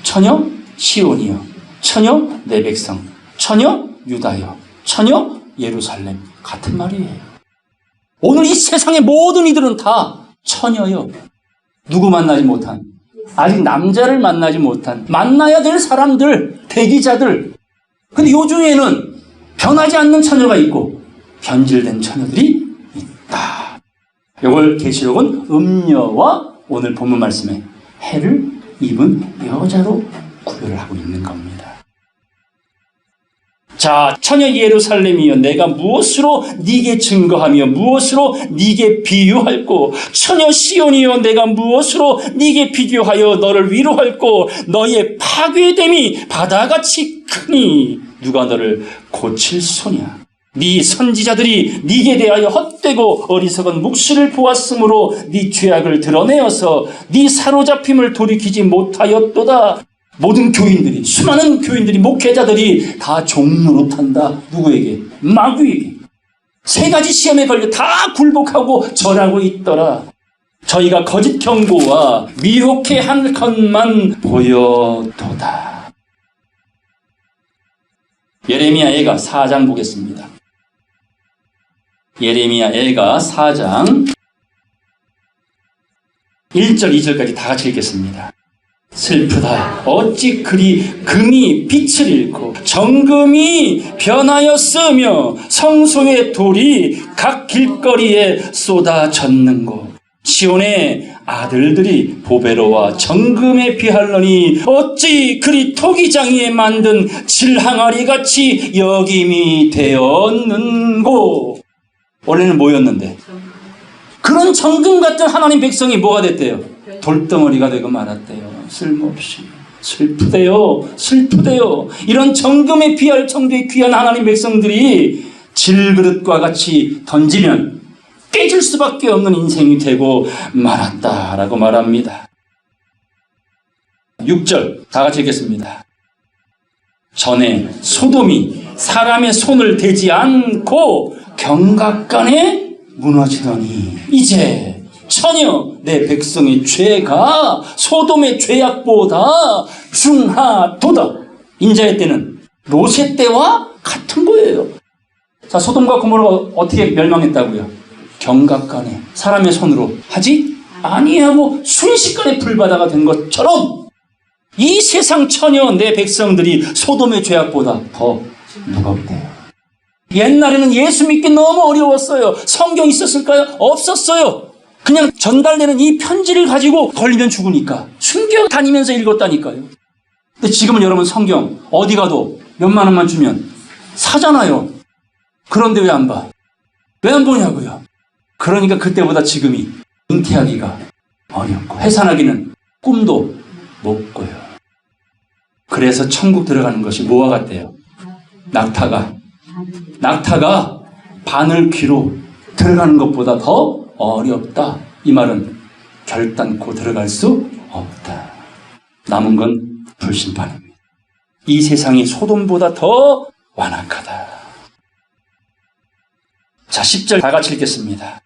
S1: 처녀 시온이여, 처녀 내 백성, 처녀 유다여, 처녀 예루살렘. 같은 말이에요. 오늘 이 세상의 모든 이들은 다 처녀요. 누구 만나지 못한, 아직 남자를 만나지 못한, 만나야 될 사람들, 대기자들. 근데 요 중에는 변하지 않는 처녀가 있고 변질된 처녀들이 있다. 이걸 계시록은 음녀와 오늘 본문 말씀에 해를 입은 여자로 구별을 하고 있는 겁니다. 자, 처녀 예루살렘이여, 내가 무엇으로 네게 증거하며 무엇으로 네게 비유할꼬? 처녀 시온이여, 내가 무엇으로 네게 비교하여 너를 위로할꼬? 너의 파괴됨이 바다같이 크니 누가 너를 고칠 소냐? 네 선지자들이 네게 대하여 헛되고 어리석은 묵시를 보았으므로 네 죄악을 드러내어서 네 사로잡힘을 돌이키지 못하였도다. 모든 교인들이, 수많은 교인들이, 목회자들이 다 종노릇한다. 누구에게? 마귀에게. 세 가지 시험에 걸려 다 굴복하고 절하고 있더라. 저희가 거짓 경고와 미혹해 한 것만 보여도다. 예레미야 애가 4장 보겠습니다. 예레미야 애가 4장 1절 2절까지 다 같이 읽겠습니다. 슬프다. 어찌 그리 금이 빛을 잃고 정금이 변하였으며 성소의 돌이 각 길거리에 쏟아졌는고. 시온의 아들들이 보배로와 정금에 비할러니 어찌 그리 토기장이에 만든 질항아리같이 여김이 되었는고. 원래는 뭐였는데? 그런 정금 같은 하나님 백성이 뭐가 됐대요? 돌덩어리가 되고 말았대요. 쓸모없이. 슬프대요. 슬프대요. 이런 정금에 비할 정도의 귀한 하나님 백성들이 질그릇과 같이 던지면 깨질 수밖에 없는 인생이 되고 말았다라고 말합니다. 6절 다 같이 읽겠습니다. 전에 소돔이 사람의 손을 대지 않고 경각간에 무너지더니 이제 처녀 내 백성의 죄가 소돔의 죄악보다 중하도다. 인자의 때는 롯의 때와 같은 거예요. 자, 소돔과 고모라가 어떻게 멸망했다고요? 경각간에 사람의 손으로 하지 아니하고 순식간에 불바다가 된 것처럼 이 세상 처녀 내 백성들이 소돔의 죄악보다 더 무겁대요. 옛날에는 예수 믿기 너무 어려웠어요. 성경 있었을까요? 없었어요. 그냥 전달되는 이 편지를 가지고 걸리면 죽으니까 숨겨 다니면서 읽었다니까요. 근데 지금은 여러분 성경 어디 가도 몇만 원만 주면 사잖아요. 그런데 왜 안 봐? 왜 안 보냐고요? 그러니까 그때보다 지금이 잉태하기가 어렵고 해산하기는 꿈도 못 꿔요. 그래서 천국 들어가는 것이 뭐와 같대요? 낙타가 바늘 귀로 들어가는 것보다 더 어렵다. 이 말은 결단코 들어갈 수 없다. 남은 건 불심판입니다. 이 세상이 소돔보다 더 완악하다. 자, 10절 다 같이 읽겠습니다.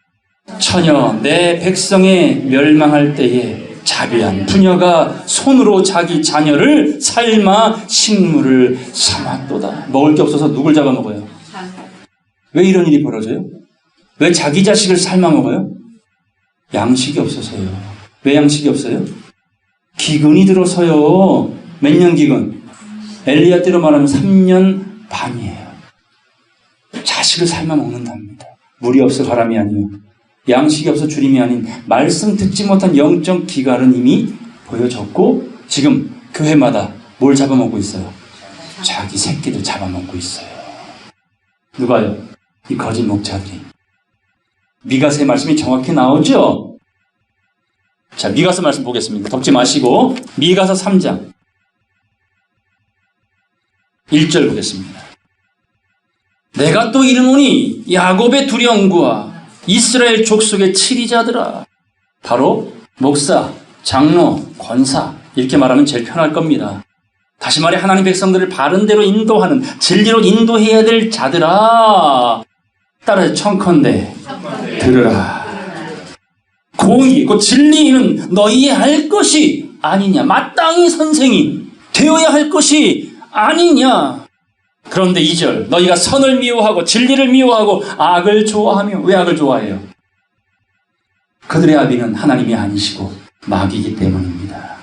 S1: 처녀 내 백성에 멸망할 때에 자비한 부녀가 손으로 자기 자녀를 삶아 식물을 삼았도다. 먹을 게 없어서 누굴 잡아먹어요? 왜 이런 일이 벌어져요? 왜 자기 자식을 삶아 먹어요? 양식이 없어서요. 왜 양식이 없어요? 기근이 들어서요. 몇 년 기근? 엘리야 때로 말하면 3년 반이에요. 자식을 삶아 먹는답니다. 물이 없어 바람이 아니요. 양식이 없어 주림이 아닌 말씀 듣지 못한 영적 기갈은 이미 보여졌고 지금 교회마다 뭘 잡아먹고 있어요? 자기 새끼들 잡아먹고 있어요. 누가요? 이 거짓 목자들이. 미가서의 말씀이 정확히 나오죠? 자, 미가서 말씀 보겠습니다. 덮지 마시고 미가서 3장 1절 보겠습니다. 내가 또 이르노니 야곱의 두려움과 이스라엘 족속의 치리자들아. 바로 목사, 장로, 권사 이렇게 말하면 제일 편할 겁니다. 다시 말해 하나님 백성들을 바른 대로 인도하는 진리로 인도해야 될 자들아. 따라서 청컨대 들으라. 공의, 그 진리는 너희의 할 것이 아니냐. 마땅히 선생이 되어야 할 것이 아니냐. 그런데 2절 너희가 선을 미워하고 진리를 미워하고 악을 좋아하며. 왜 악을 좋아해요? 그들의 아비는 하나님이 아니시고 마귀이기 때문입니다.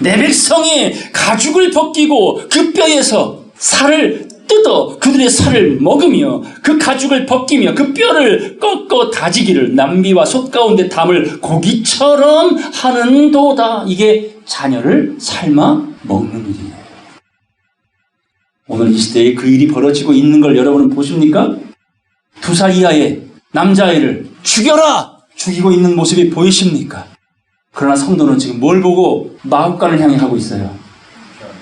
S1: 내 백성의 가죽을 벗기고 그 뼈에서 살을 뜯어 그들의 살을 먹으며 그 가죽을 벗기며 그 뼈를 꺾어 다지기를 남비와 솥 가운데 담을 고기처럼 하는도다. 이게 자녀를 삶아 먹는 일이에요. 오늘 이 시대에 그 일이 벌어지고 있는 걸 여러분은 보십니까? 2살 이하의 남자아이를 죽여라! 죽이고 있는 모습이 보이십니까? 그러나 성도는 지금 뭘 보고 마구간을 향해 가고 있어요?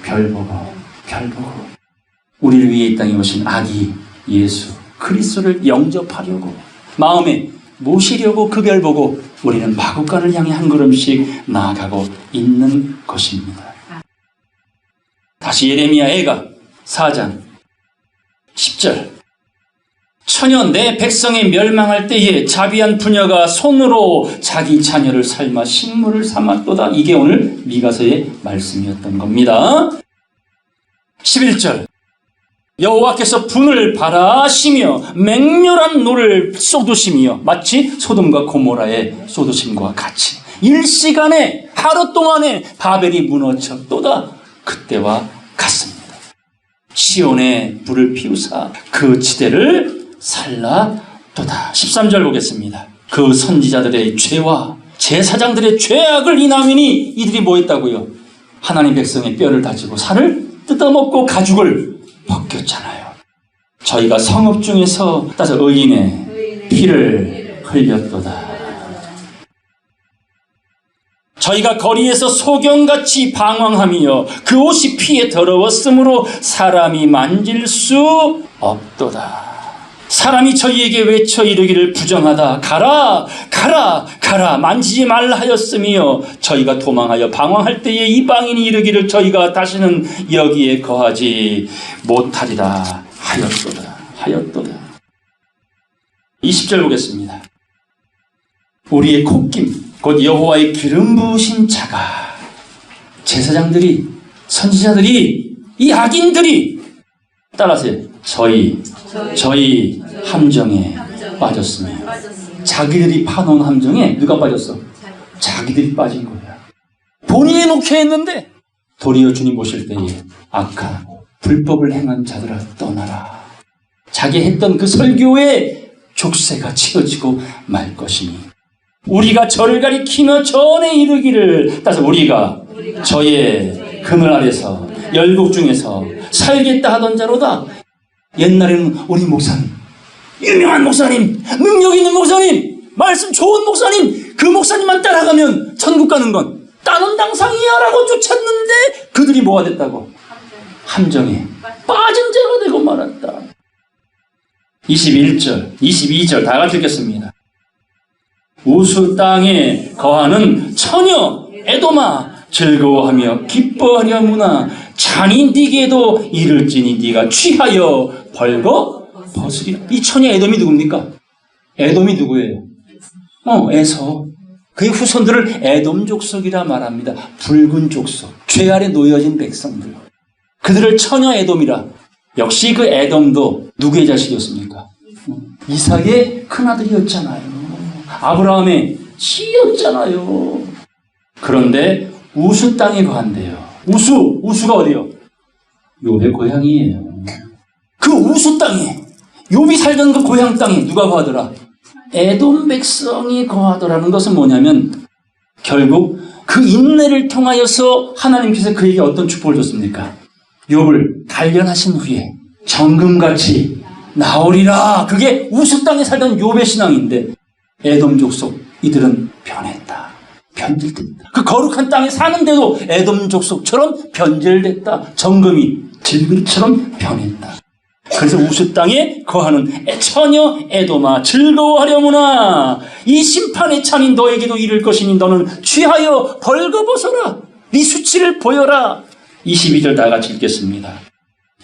S1: 별 보고, 별 보고. 우리를 위해 이 땅에 오신 아기 예수 그리스도를 영접하려고 마음에 모시려고 그 별 보고 우리는 마구간을 향해 한 걸음씩 나아가고 있는 것입니다. 다시 예레미야 애가 4장 10절 처녀 내 백성이 멸망할 때에 자비한 부녀가 손으로 자기 자녀를 삶아 식물을 삼았도다. 이게 오늘 미가서의 말씀이었던 겁니다. 11절 여호와께서 분을 발하시며 맹렬한 노를 쏟으시며 마치 소돔과 고모라의 쏟으심과 같이 일시간에 하루 동안에 바벨이 무너졌도다. 그때와 같습니다. 시온에 불을 피우사 그 지대를 살라도다. 13절 보겠습니다. 그 선지자들의 죄와 제사장들의 죄악을 인하미니 이들이 뭐 했다고요? 하나님 백성의 뼈를 다지고 살을 뜯어먹고 가죽을 벗겼잖아요. 저희가 성읍 중에서 따서 의인의 피를 흘렸도다. 저희가 거리에서 소경같이 방황하며 그 옷이 피에 더러웠으므로 사람이 만질 수 없도다. 사람이 저희에게 외쳐 이르기를 부정하다. 가라 가라 가라 만지지 말라 하였으며 저희가 도망하여 방황할 때에 이방인이 이르기를 저희가 다시는 여기에 거하지 못하리라 하였도다. 20절 보겠습니다. 우리의 콧김 곧 여호와의 기름 부으신 자가 제사장들이 선지자들이 이 악인들이 따라서 저희 함정에 빠졌으며 자기들이 파놓은 함정에 누가 빠졌어? 자기들이 빠진 거야. 본인이 목회했는데 도리어 주님 보실 때에 악한 불법을 행한 자들아 떠나라. 자기 했던 그 설교에 족쇄가 치어지고 말 것이니 우리가 저를 가리키며 전에 이르기를 따서 우리가 저의 그늘 아래서 열국 중에서 살겠다 하던 자로다. 옛날에는 우리 목사님, 유명한 목사님, 능력 있는 목사님, 말씀 좋은 목사님, 그 목사님만 따라가면 천국 가는 건 따는 당상이야 라고 쫓았는데 그들이 뭐가 됐다고? 함정에 빠진 자가 되고 말았다. 21절, 22절 다 같이 읽겠습니다. 우수 땅에 거하는 처녀 에도마 즐거워하며 기뻐하려무나 잔이 네게도 이를지니 네가 취하여 벌거 벗으리라. 이 처녀 에돔이 누굽니까? 에돔이 누구예요? 에서. 그의 후손들을 에돔 족속이라 말합니다. 붉은 족속, 죄 아래 놓여진 백성들. 그들을 처녀 에돔이라. 역시 그 에돔도 누구의 자식이었습니까? 이삭의 큰아들이었잖아요. 아브라함의 씨였잖아요. 그런데 우수 땅에 거한대요. 우수가 어디요? 욥의 고향이에요. 그 우수 땅에, 욥이 살던 그 고향 땅에 누가 거하더라? 에돔 백성이 거하더라는 것은 뭐냐면 결국 그 인내를 통하여서 하나님께서 그에게 어떤 축복을 줬습니까? 욥을 단련하신 후에 정금같이 나오리라. 그게 우수 땅에 살던 욥의 신앙인데 에돔 족속 이들은 변했다. 변질됐다. 그 거룩한 땅에 사는데도 에돔 족속처럼 변질됐다. 정금이 질그릇처럼 변했다. 그래서 우수 땅에 거하는 처녀 에돔아 즐거워하려무나 이 심판의 찬이 너에게도 이를 것이니 너는 취하여 벌거벗어라. 네 수치를 보여라. 22절 다 같이 읽겠습니다.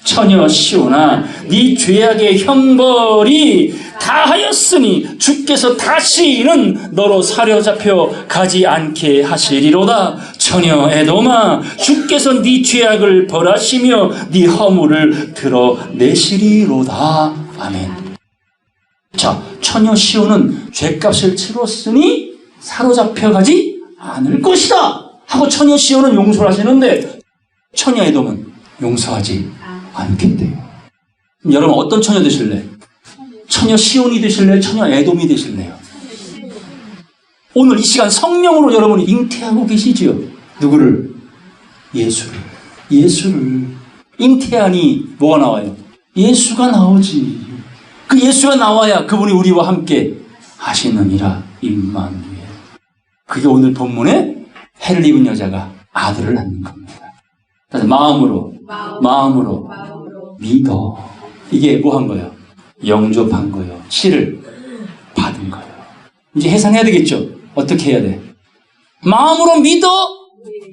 S1: 처녀 시온아 네 죄악의 형벌이 다하였으니 주께서 다시는 너로 사로잡혀 가지 않게 하시리로다. 처녀 에돔아 주께서 네 죄악을 벌하시며 네 허물을 드러내시리로다. 아멘. 자, 처녀 시온은 죄값을 치렀으니 사로잡혀 가지 않을 것이다 하고 처녀 시온은 용서를 하시는데 처녀 에돔은 용서하지 않겠대요. 여러분 어떤 처녀 되실래? 처녀 시온이 되실래요? 처녀 에돔이 되실래요? 오늘 이 시간 성령으로 여러분이 잉태하고 계시지요. 누구를? 예수를. 잉태하니 뭐가 나와요? 예수가 나오지. 그 예수가 나와야 그분이 우리와 함께 하시느니라. 임마누엘. 그게 오늘 본문에 해를 입은 여자가 아들을 낳는 겁니다. 그래서 마음으로 믿어. 이게 뭐 한 거예요? 영접한 거예요. 씨를 받은 거예요. 이제 해산해야 되겠죠? 어떻게 해야 돼? 마음으로 믿어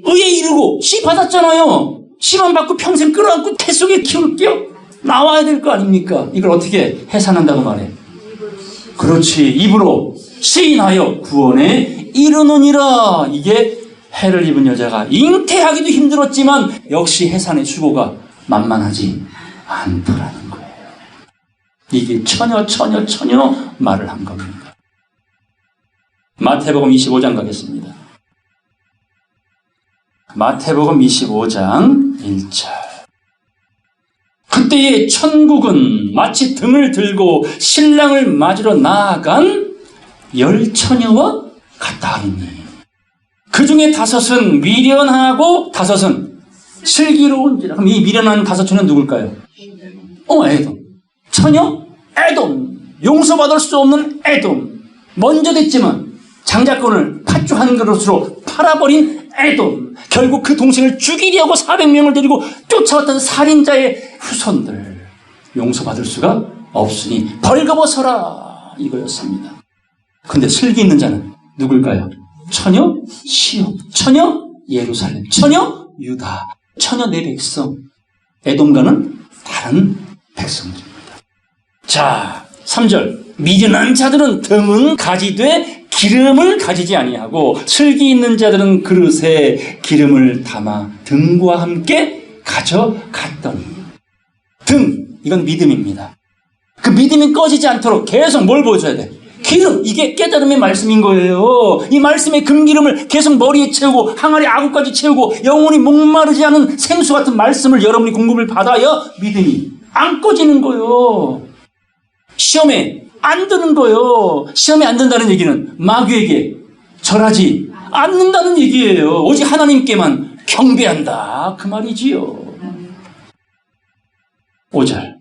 S1: 의에 이르고 씨 받았잖아요. 씨만 받고 평생 끌어안고 태 속에 키울게요. 나와야 될 거 아닙니까? 이걸 어떻게 해산한다고 말해? 그렇지. 입으로 시인하여 구원에 이르느니라. 이게 해를 입은 여자가 잉태하기도 힘들었지만 역시 해산의 수고가 만만하지 않더라는 거예요. 이게 처녀 말을 한 겁니다. 마태복음 25장 가겠습니다. 마태복음 25장 1절. 그때의 천국은 마치 등을 들고 신랑을 맞으러 나아간 10처녀와 같다 하리니 그 중에 5은 미련하고 5은 슬기로운지라. 그럼 이 미련한 5처녀는 누굴까요? 에돔. 처녀? 에돔. 용서받을 수 없는 에돔. 먼저 됐지만 장자권을 팥죽 한 그릇으로 팔아버린 에돔. 결국 그 동생을 죽이려고 400명을 데리고 쫓아왔던 살인자의 후손들. 용서받을 수가 없으니 벌거벗어라. 이거였습니다. 근데 슬기 있는 자는 누굴까요? 처녀 시온, 처녀 예루살렘, 처녀 유다, 처녀 내 백성. 에돔과는 다른 백성들입니다. 자, 3절. 미련한 자들은 등은 가지되 기름을 가지지 아니하고 슬기 있는 자들은 그릇에 기름을 담아 등과 함께 가져갔더니. 등, 이건 믿음입니다. 그 믿음이 꺼지지 않도록 계속 뭘 보여줘야 돼? 기름, 이게 깨달음의 말씀인 거예요. 이 말씀의 금기름을 계속 머리에 채우고 항아리 아구까지 채우고 영원히 목마르지 않은 생수 같은 말씀을 여러분이 공급을 받아야 믿음이 안 꺼지는 거예요. 시험에 안 드는 거예요. 시험에 안 든다는 얘기는 마귀에게 절하지 않는다는 얘기예요. 오직 하나님께만 경배한다. 그 말이지요. 5절.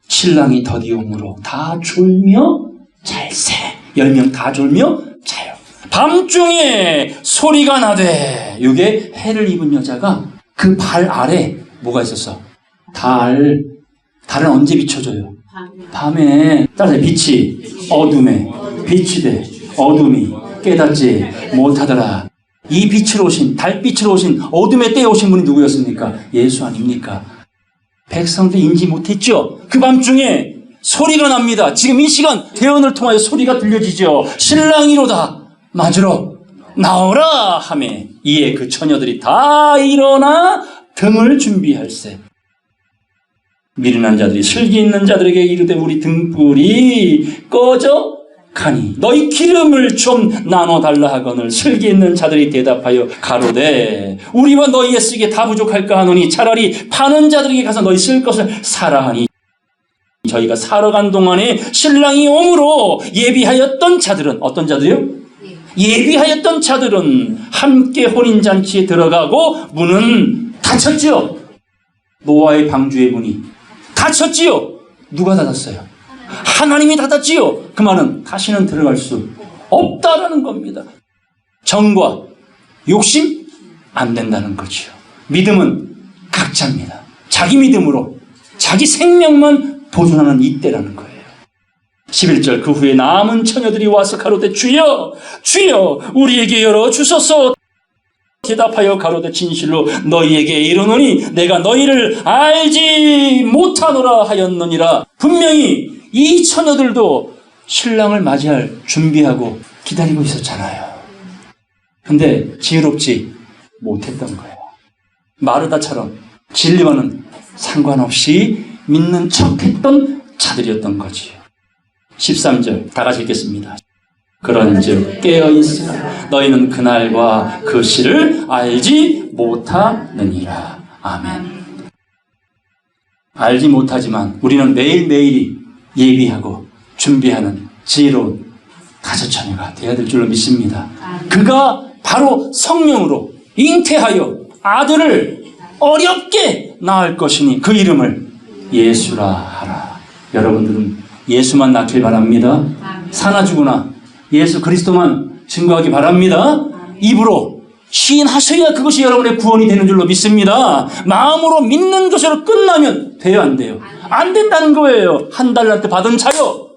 S1: 신랑이 더디옴으로 다 졸며 잘새. 10명 다 졸며 자요. 밤중에 소리가 나되. 이게 해를 입은 여자가 그 발 아래 뭐가 있었어? 달은 언제 비춰져요? 밤에. 따라서 빛이 어둠에, 빛이 돼 어둠이 깨닫지 못하더라. 이 빛으로 오신, 달빛으로 오신, 어둠의 때에 오신 분이 누구였습니까? 예수 아닙니까? 백성들 인지 못했죠? 그 밤중에 소리가 납니다. 지금 이 시간 대언을 통하여 소리가 들려지죠. 신랑이로다 맞으러 나오라 하매 이에 그 처녀들이 다 일어나 등을 준비할세. 미련한 자들이 슬기 있는 자들에게 이르되 우리 등불이 꺼져 가니 너희 기름을 좀 나눠달라 하거늘 슬기 있는 자들이 대답하여 가로되 우리와 너희의 쓰기에 다 부족할까 하노니 차라리 파는 자들에게 가서 너희 쓸 것을 사라 하니 저희가 사러 간 동안에 신랑이 오므로 예비하였던 자들은 어떤 자들이요? 예비하였던 자들은 함께 혼인잔치에 들어가고 문은 닫혔지요. 노아의 방주의 문이 닫혔지요. 누가 닫았어요? 하나님이 닫았지요. 그 말은 다시는 들어갈 수 없다라는 겁니다. 정과 욕심 안 된다는 거죠. 믿음은 각자입니다. 자기 믿음으로 자기 생명만 보존하는 이때라는 거예요. 11절 그 후에 남은 처녀들이 와서 가로되 주여 주여 우리에게 열어주소서. 대답하여 가로되 진실로 너희에게 이르노니 내가 너희를 알지 못하노라 하였느니라. 분명히 이 처녀들도 신랑을 맞이할 준비하고 기다리고 있었잖아요. 근데 지혜롭지 못했던 거예요. 마르다처럼 진리와는 상관없이 믿는 척했던 자들이었던 거지요. 13절 다 같이 읽겠습니다. 그런즉 깨어있으라 너희는 그날과 그 시를 알지 못하느니라. 아멘. 알지 못하지만 우리는 매일매일이 예비하고 준비하는 지혜로운 다섯 처녀가 되어야 될 줄로 믿습니다. 그가 바로 성령으로 잉태하여 아들을 어렵게 낳을 것이니 그 이름을 예수라 하라. 여러분들은 예수만 낳길 바랍니다. 사나 죽으나 예수 그리스도만 증거하기 바랍니다. 입으로 시인하셔야 그것이 여러분의 구원이 되는 줄로 믿습니다. 마음으로 믿는 것으로 끝나면 돼요, 안 돼요? 안 된다는 거예요. 한 달란트 받은 자요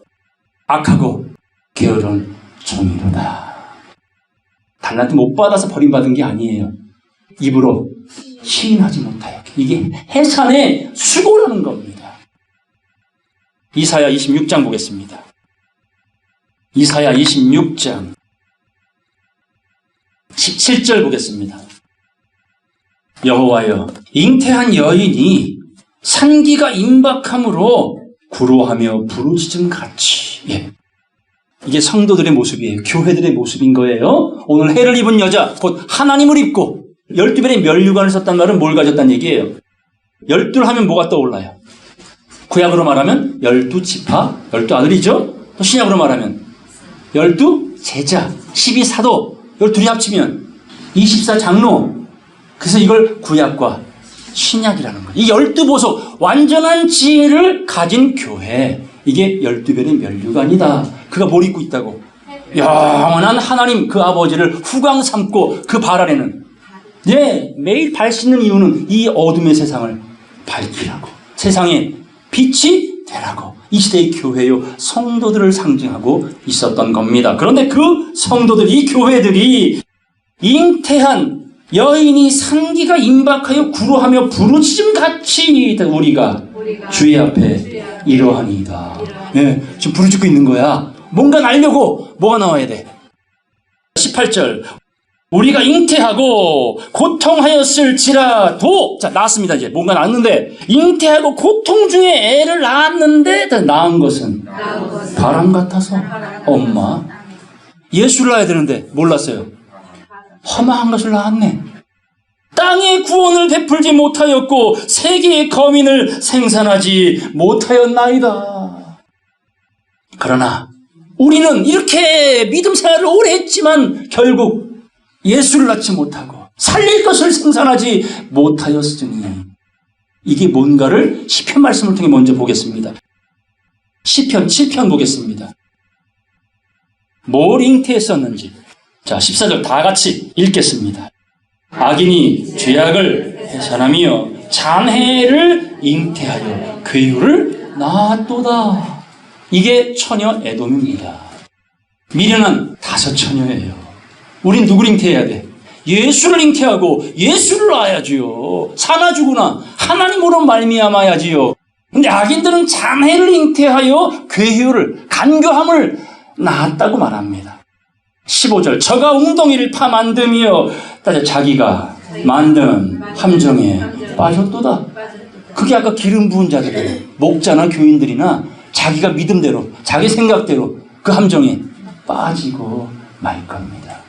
S1: 악하고 게으른 종이로다. 달란트 못 받아서 버림받은 게 아니에요. 입으로 시인하지 못하여. 이게 해산의 수고라는 겁니다. 이사야 26장 보겠습니다. 이사야 26장 17절 보겠습니다. 여호와여 잉태한 여인이 산기가 임박함으로 구로하며 부르짖음같이. 예. 이게 성도들의 모습이에요. 교회들의 모습인 거예요. 오늘 해를 입은 여자 곧 하나님을 입고 12별의 면류관을 썼단 말은 뭘 가졌다는 얘기예요. 12를 하면 뭐가 떠올라요? 구약으로 말하면 12지파 12아들이죠. 또 신약으로 말하면 12제자 12사도 12이 합치면 24장로. 그래서 이걸 구약과 신약이라는 거예요. 이 12보석 완전한 지혜를 가진 교회, 이게 12별의 면류관이다. 그가 뭘 입고 있다고? 영원한 하나님 그 아버지를 후광 삼고 그 발 아래는 매일 발 씻는 이유는 이 어둠의 세상을 밝히라고, 세상에 빛이 되라고, 이 시대의 교회요 성도들을 상징하고 있었던 겁니다. 그런데 그 성도들, 이 교회들이 잉태한 여인이 산기가 임박하여 구로하며 부르짖음같이 우리가 주의 앞에 이러하니이다. 지금 부르짖고 있는 거야. 뭔가 날려고 뭐가 나와야 돼? 18절 우리가 잉태하고 고통하였을지라도, 자, 낳았습니다. 이제 뭔가 낳았는데, 잉태하고 고통 중에 애를 낳았는데 낳은 것은 바람 같아서 엄마. 예수를 낳아야 되는데 몰랐어요. 허망한 것을 낳았네. 땅의 구원을 베풀지 못하였고 세계의 거민을 생산하지 못하였나이다. 그러나 우리는 이렇게 믿음 생활을 오래 했지만 결국 예수를 낳지 못하고 살릴 것을 생산하지 못하였으니, 이게 뭔가를 시편 말씀을 통해 먼저 보겠습니다. 시편 7편 보겠습니다. 뭘 잉태했었는지. 자, 14절 다 같이 읽겠습니다. 악인이 죄악을 해산하며 장해를 잉태하여 괴유를 낳았도다. 이게 처녀 에돔입니다. 미련한 다섯 처녀예요. 우린 누구를 잉태해야 돼? 예수를 잉태하고 예수를 낳아야지요. 사나 죽으나 하나님으로 말미암아야지요. 근데 악인들은 장애를 잉태하여 괴효를, 간교함을 낳았다고 말합니다. 15절, 저가 웅덩이를 파 만듦이여 자기가 만든 함정에 빠졌도다. 그게 아까 기름 부은 자들이에요. 목자나 교인들이나 자기가 믿음대로, 자기 생각대로 그 함정에 빠지고 말 겁니다.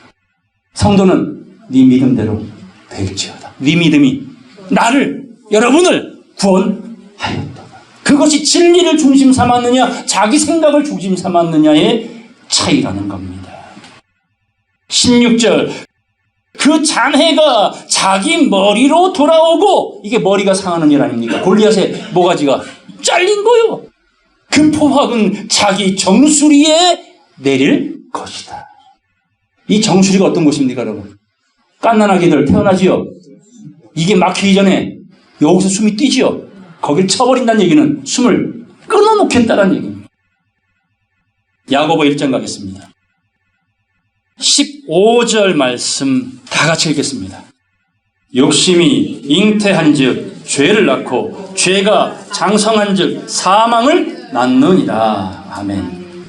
S1: 성도는 네 믿음대로 될지어다. 네 믿음이 나를, 여러분을 구원하였다. 그것이 진리를 중심 삼았느냐, 자기 생각을 중심 삼았느냐의 차이라는 겁니다. 16절, 그 잔해가 자기 머리로 돌아오고, 이게 머리가 상하는 일 아닙니까? 골리앗의 모가지가 잘린 거요. 그 포획은 자기 정수리에 내릴 것이다. 이 정수리가 어떤 곳입니까, 여러분? 갓난아기들 태어나지요. 이게 막히기 전에 여기서 숨이 뛰지요. 거길 쳐버린다는 얘기는 숨을 끊어놓겠다는 얘기입니다. 야고보 1장 가겠습니다. 15절 말씀 다 같이 읽겠습니다. 욕심이 잉태한 즉 죄를 낳고 죄가 장성한 즉 사망을 낳느니라. 아멘.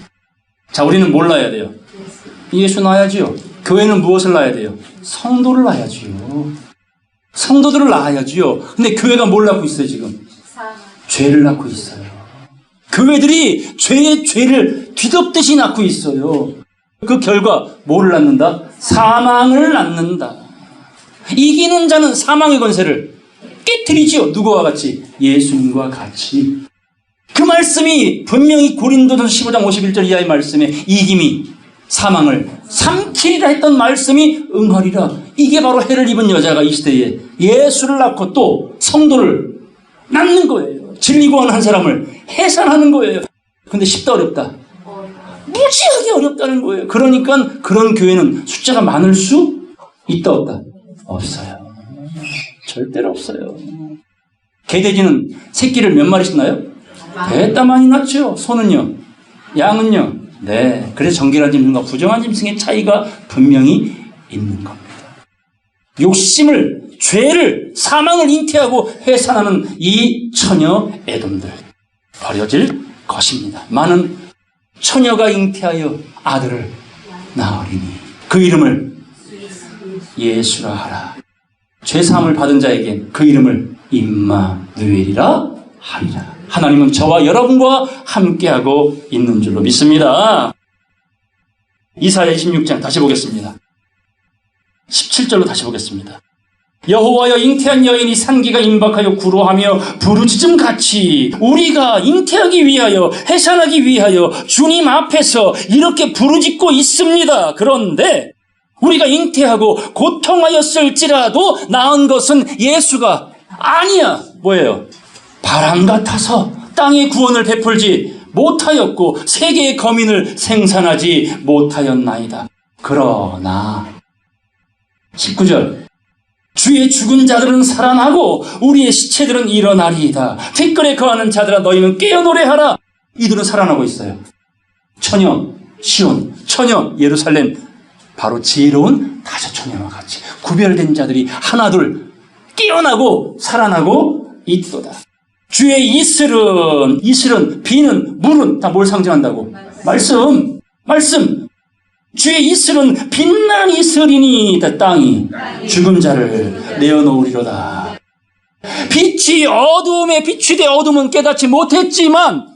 S1: 자, 우리는 뭘 낳아야 돼요? 예수 낳아야지요. 교회는 무엇을 낳아야 돼요? 성도를 낳아야지요. 성도들을 낳아야지요. 근데 교회가 뭘 낳고 있어요 지금? 죄를 낳고 있어요. 교회들이 죄를 뒤덮듯이 낳고 있어요. 그 결과 뭐를 낳는다? 사망을 낳는다. 이기는 자는 사망의 권세를 깨트리지요. 누구와 같이? 예수님과 같이. 그 말씀이 분명히 고린도전서 15장 51절 이하의 말씀에 이김이 사망을 삼키리라 했던 말씀이 응하리라. 이게 바로 해를 입은 여자가 이 시대에 예수를 낳고 또 성도를 낳는 거예요. 진리 구원한 사람을 해산하는 거예요. 근데 쉽다 어렵다? 무지하게 어렵다는 거예요. 그러니까 그런 교회는 숫자가 많을 수 있다 없다? 없어요. 절대로 없어요. 개돼지는 새끼를 몇 마리씩 낳아요? 대따 많이 낳죠. 소는요? 양은요? 네. 그래서 정결한 짐승과 부정한 짐승의 차이가 분명히 있는 겁니다. 욕심을, 죄를, 사망을 잉태하고 해산하는 이 처녀 에돔들 버려질 것입니다. 많은 처녀가 잉태하여 아들을 낳으리니 그 이름을 예수라 하라. 죄사함을 받은 자에겐 그 이름을 임마누엘이라 하리라. 하나님은 저와 여러분과 함께하고 있는 줄로 믿습니다. 이사야 26장 다시 보겠습니다. 17절로 다시 보겠습니다. 여호와여 잉태한 여인이 산기가 임박하여 구로하며 부르짖음같이 우리가 잉태하기 위하여 해산하기 위하여 주님 앞에서 이렇게 부르짖고 있습니다. 그런데 우리가 잉태하고 고통하였을지라도 낳은 것은 예수가 아니야. 뭐예요? 바람 같아서 땅의 구원을 베풀지 못하였고 세계의 거민을 생산하지 못하였나이다. 그러나 19절 주의 죽은 자들은 살아나고 우리의 시체들은 일어나리이다. 티끌에 거하는 자들아 너희는 깨어 노래하라. 이들은 살아나고 있어요. 처녀 시온, 처녀 예루살렘, 바로 지혜로운 다섯 처녀와 같이 구별된 자들이 하나둘 깨어나고 살아나고 있도다. 주의 이슬은 비는 물은 다 뭘 상징한다고? 말씀. 주의 이슬은 빛난 이슬이니 땅이 죽은 자를 내어놓으리로다. 빛이 어두움에 비추되 어둠은 깨닫지 못했지만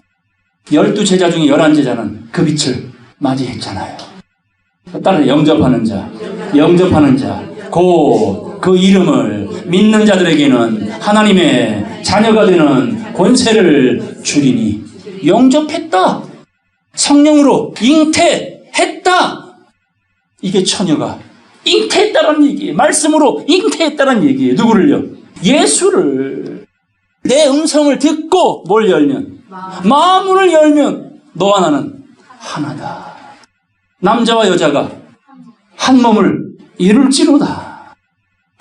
S1: 12제자 중에 11제자는 그 빛을 맞이했잖아요. 따라 영접하는 자, 곧 그 이름을 믿는 자들에게는 하나님의 자녀가 되는 권세를 주리니. 영접했다. 성령으로 잉태했다. 이게 처녀가 잉태했다는 얘기예요. 말씀으로 잉태했다는 얘기예요. 누구를요? 예수를. 내 음성을 듣고 뭘 열면? 마음문을 열면 너와 나는 하나다. 남자와 여자가 한 몸을 이룰지로다.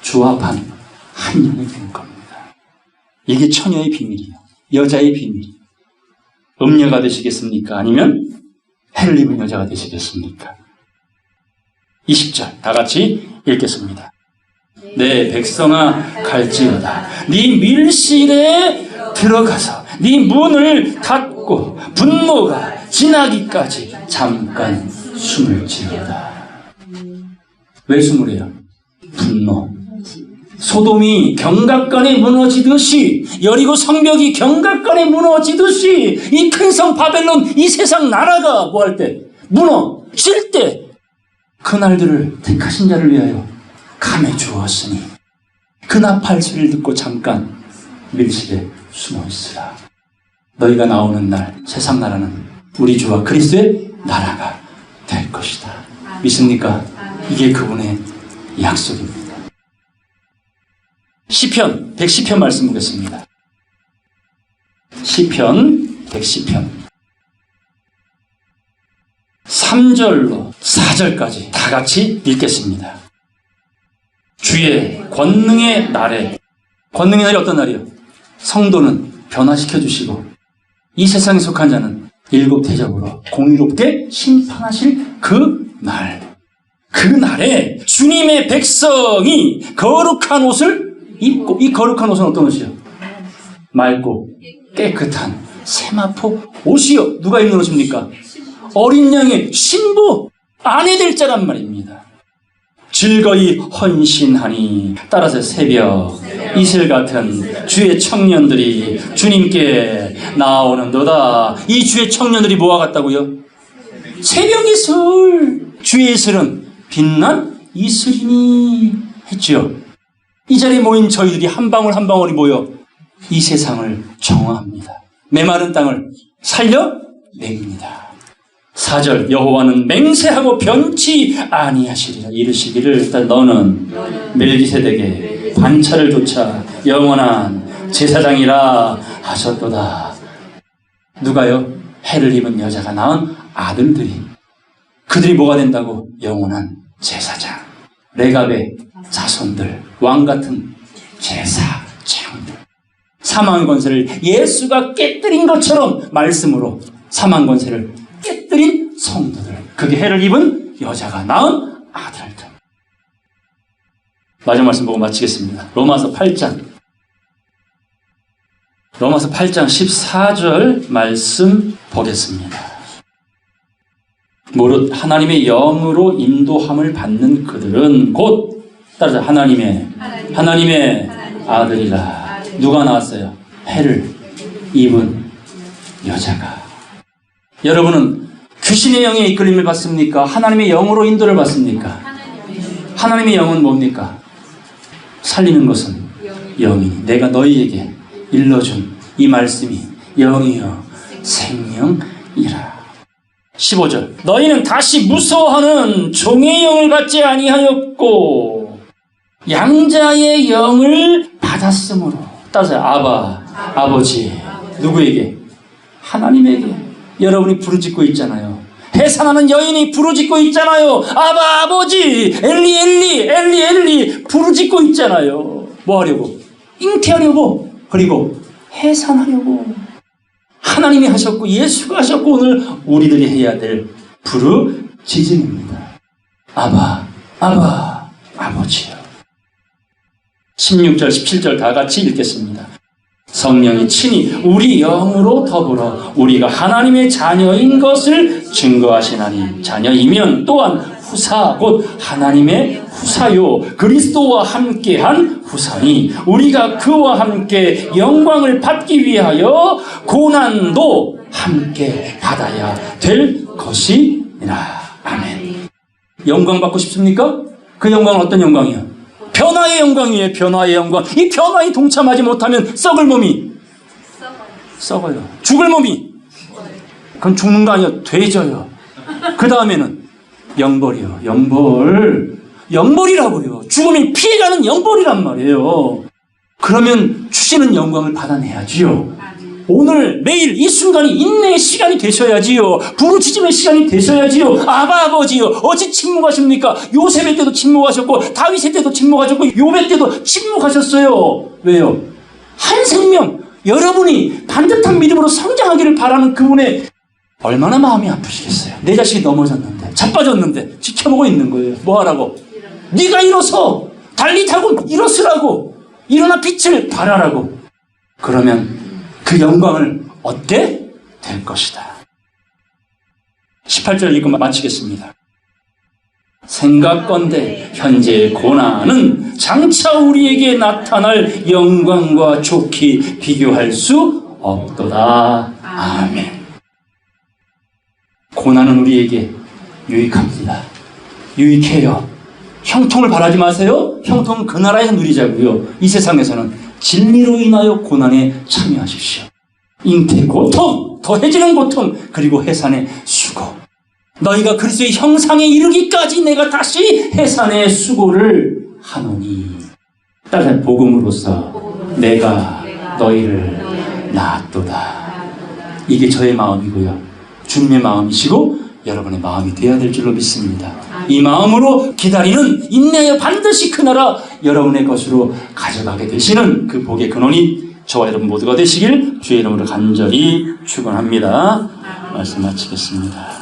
S1: 주합한 한 영이 된 겁니다. 이게 처녀의 비밀이에요. 여자의 비밀. 음녀가 되시겠습니까? 아니면 해를 입은 여자가 되시겠습니까? 20절 다 같이 읽겠습니다. 내 백성아 갈지어다. 네 밀실에 들어가서 네 문을 닫고 분노가 지나기까지 잠깐 숨을 지어다. 왜 숨을 해요? 분노. 소돔이 경각간에 무너지듯이, 여리고 성벽이 경각간에 무너지듯이 이 큰 성 바벨론, 이 세상 나라가 뭐 할 때? 무너질 때 그 날들을 택하신 자를 위하여 감해 주었으니 그 나팔 소리를 듣고 잠깐 밀실에 숨어 있으라. 너희가 나오는 날 세상 나라는 우리 주와 그리스도의 나라가 될 것이다. 믿습니까? 이게 그분의 약속입니다. 시편 110편 말씀 보겠습니다. 시편 110편 3절로 4절까지 다 같이 읽겠습니다. 주의 권능의 날에, 권능의 날이 어떤 날이요? 성도는 변화시켜 주시고 이 세상에 속한 자는 일곱 대접으로 공의롭게 심판하실 그 날, 그 날에 주님의 백성이 거룩한 옷을 입고, 이 거룩한 옷은 어떤 옷이요? 맑고 깨끗한 세마포 옷이요. 누가 입는 옷입니까? 어린 양의 신부, 아내 될 자란 말입니다. 즐거이 헌신하니, 따라서 새벽 이슬 같은 주의 청년들이 주님께 나오는도다. 이 주의 청년들이 뭐와 같다고요? 새벽 이슬. 주의 이슬은 빛난 이슬이니 했죠. 이 자리에 모인 저희들이 한 방울 한 방울이 모여 이 세상을 정화합니다. 메마른 땅을 살려냅니다. 4절, 여호와는 맹세하고 변치 아니하시리라. 이르시기를, 너는 멜기세덱의 반차를 좇아 영원한 제사장이라 하셨도다. 누가요? 해를 입은 여자가 낳은 아들들이, 그들이 뭐가 된다고? 영원한 제사장. 레갑의 자손들, 왕같은 제사장들. 사망의 권세를 예수가 깨뜨린 것처럼 말씀으로 사망 권세를 깨뜨린 성도들, 그게 해를 입은 여자가 낳은 아들들. 마지막 말씀 보고 마치겠습니다. 로마서 8장 14절 말씀 보겠습니다. 무릇 하나님의 영으로 인도함을 받는 그들은 곧, 따라서 하나님의 아들이라. 누가 나왔어요? 해를 입은 여자가. 여러분은 귀신의 영에 이끌림을 받습니까? 하나님의 영으로 인도를 받습니까? 하나님의 영은 뭡니까? 살리는 것은 영이니 내가 너희에게 일러준 이 말씀이 영이요 생명이라. 15절, 너희는 다시 무서워하는 종의 영을 받지 아니하였고 양자의 영을 받았으므로. 따라서 아버지. 누구에게? 하나님에게. 여러분이 부르짖고 있잖아요. 해산하는 여인이 부르짖고 있잖아요. 아버지, 엘리 부르짖고 있잖아요. 뭐 하려고? 잉태하려고, 그리고 해산하려고. 하나님이 하셨고 예수가 하셨고 오늘 우리들이 해야 될 부르짖음입니다. 아버지요. 16절 17절 다 같이 읽겠습니다. 성령이 친히 우리 영으로 더불어 우리가 하나님의 자녀인 것을 증거하시나니, 자녀이면 또한 후사 곧 하나님의 후사요 그리스도와 함께한 후사니, 우리가 그와 함께 영광을 받기 위하여 고난도 함께 받아야 될 것이니라. 아멘. 영광 받고 싶습니까? 그 영광은 어떤 영광이요? 변화의 영광이에요. 변화의 영광. 이 변화에 동참하지 못하면 썩을 몸이 썩어요. 죽을 몸이, 그건 죽는 거 아니에요. 되져요. 그 다음에는 영벌이요. 영벌이라고요. 죽음이 피해가는 영벌이란 말이에요. 그러면 주시는 영광을 받아내야지요. 오늘 매일 이 순간이 인내의 시간이 되셔야지요. 부르짖음의 시간이 되셔야지요. 아버지요. 어찌 침묵하십니까? 요셉의 때도 침묵하셨고 다윗의 때도 침묵하셨고 욥의 때도 침묵하셨어요. 왜요? 한 생명, 여러분이 반듯한 믿음으로 성장하기를 바라는 그분의 얼마나 마음이 아프시겠어요. 내 자식이 넘어졌는데, 자빠졌는데 지켜보고 있는 거예요. 뭐 하라고? 네가 일어서 달리타고 일어서라고, 일어나 빛을 발하라고. 그러면 그 영광을 얻게 될 것이다. 18절 읽고 마치겠습니다. 생각건대 현재의 고난은 장차 우리에게 나타날 영광과 좋게 비교할 수 없도다. 아멘. 고난은 우리에게 유익합니다. 유익해요. 형통을 바라지 마세요. 형통은 그 나라에서 누리자고요. 이 세상에서는 진리로 인하여 고난에 참여하십시오. 잉태 고통, 더해지는 고통, 그리고 해산의 수고. 너희가 그리스도의 형상에 이르기까지 내가 다시 해산의 수고를 하노니. 따라서 복음으로써 내가 너희를 낳았도다. 이게 저의 마음이고요. 주님의 마음이시고 여러분의 마음이 되어야 될 줄로 믿습니다. 이 마음으로 기다리는 인내하여 반드시 그 나라 여러분의 것으로 가져가게 되시는 그 복의 근원이 저와 여러분 모두가 되시길 주의 이름으로 간절히 축원합니다. 말씀 마치겠습니다.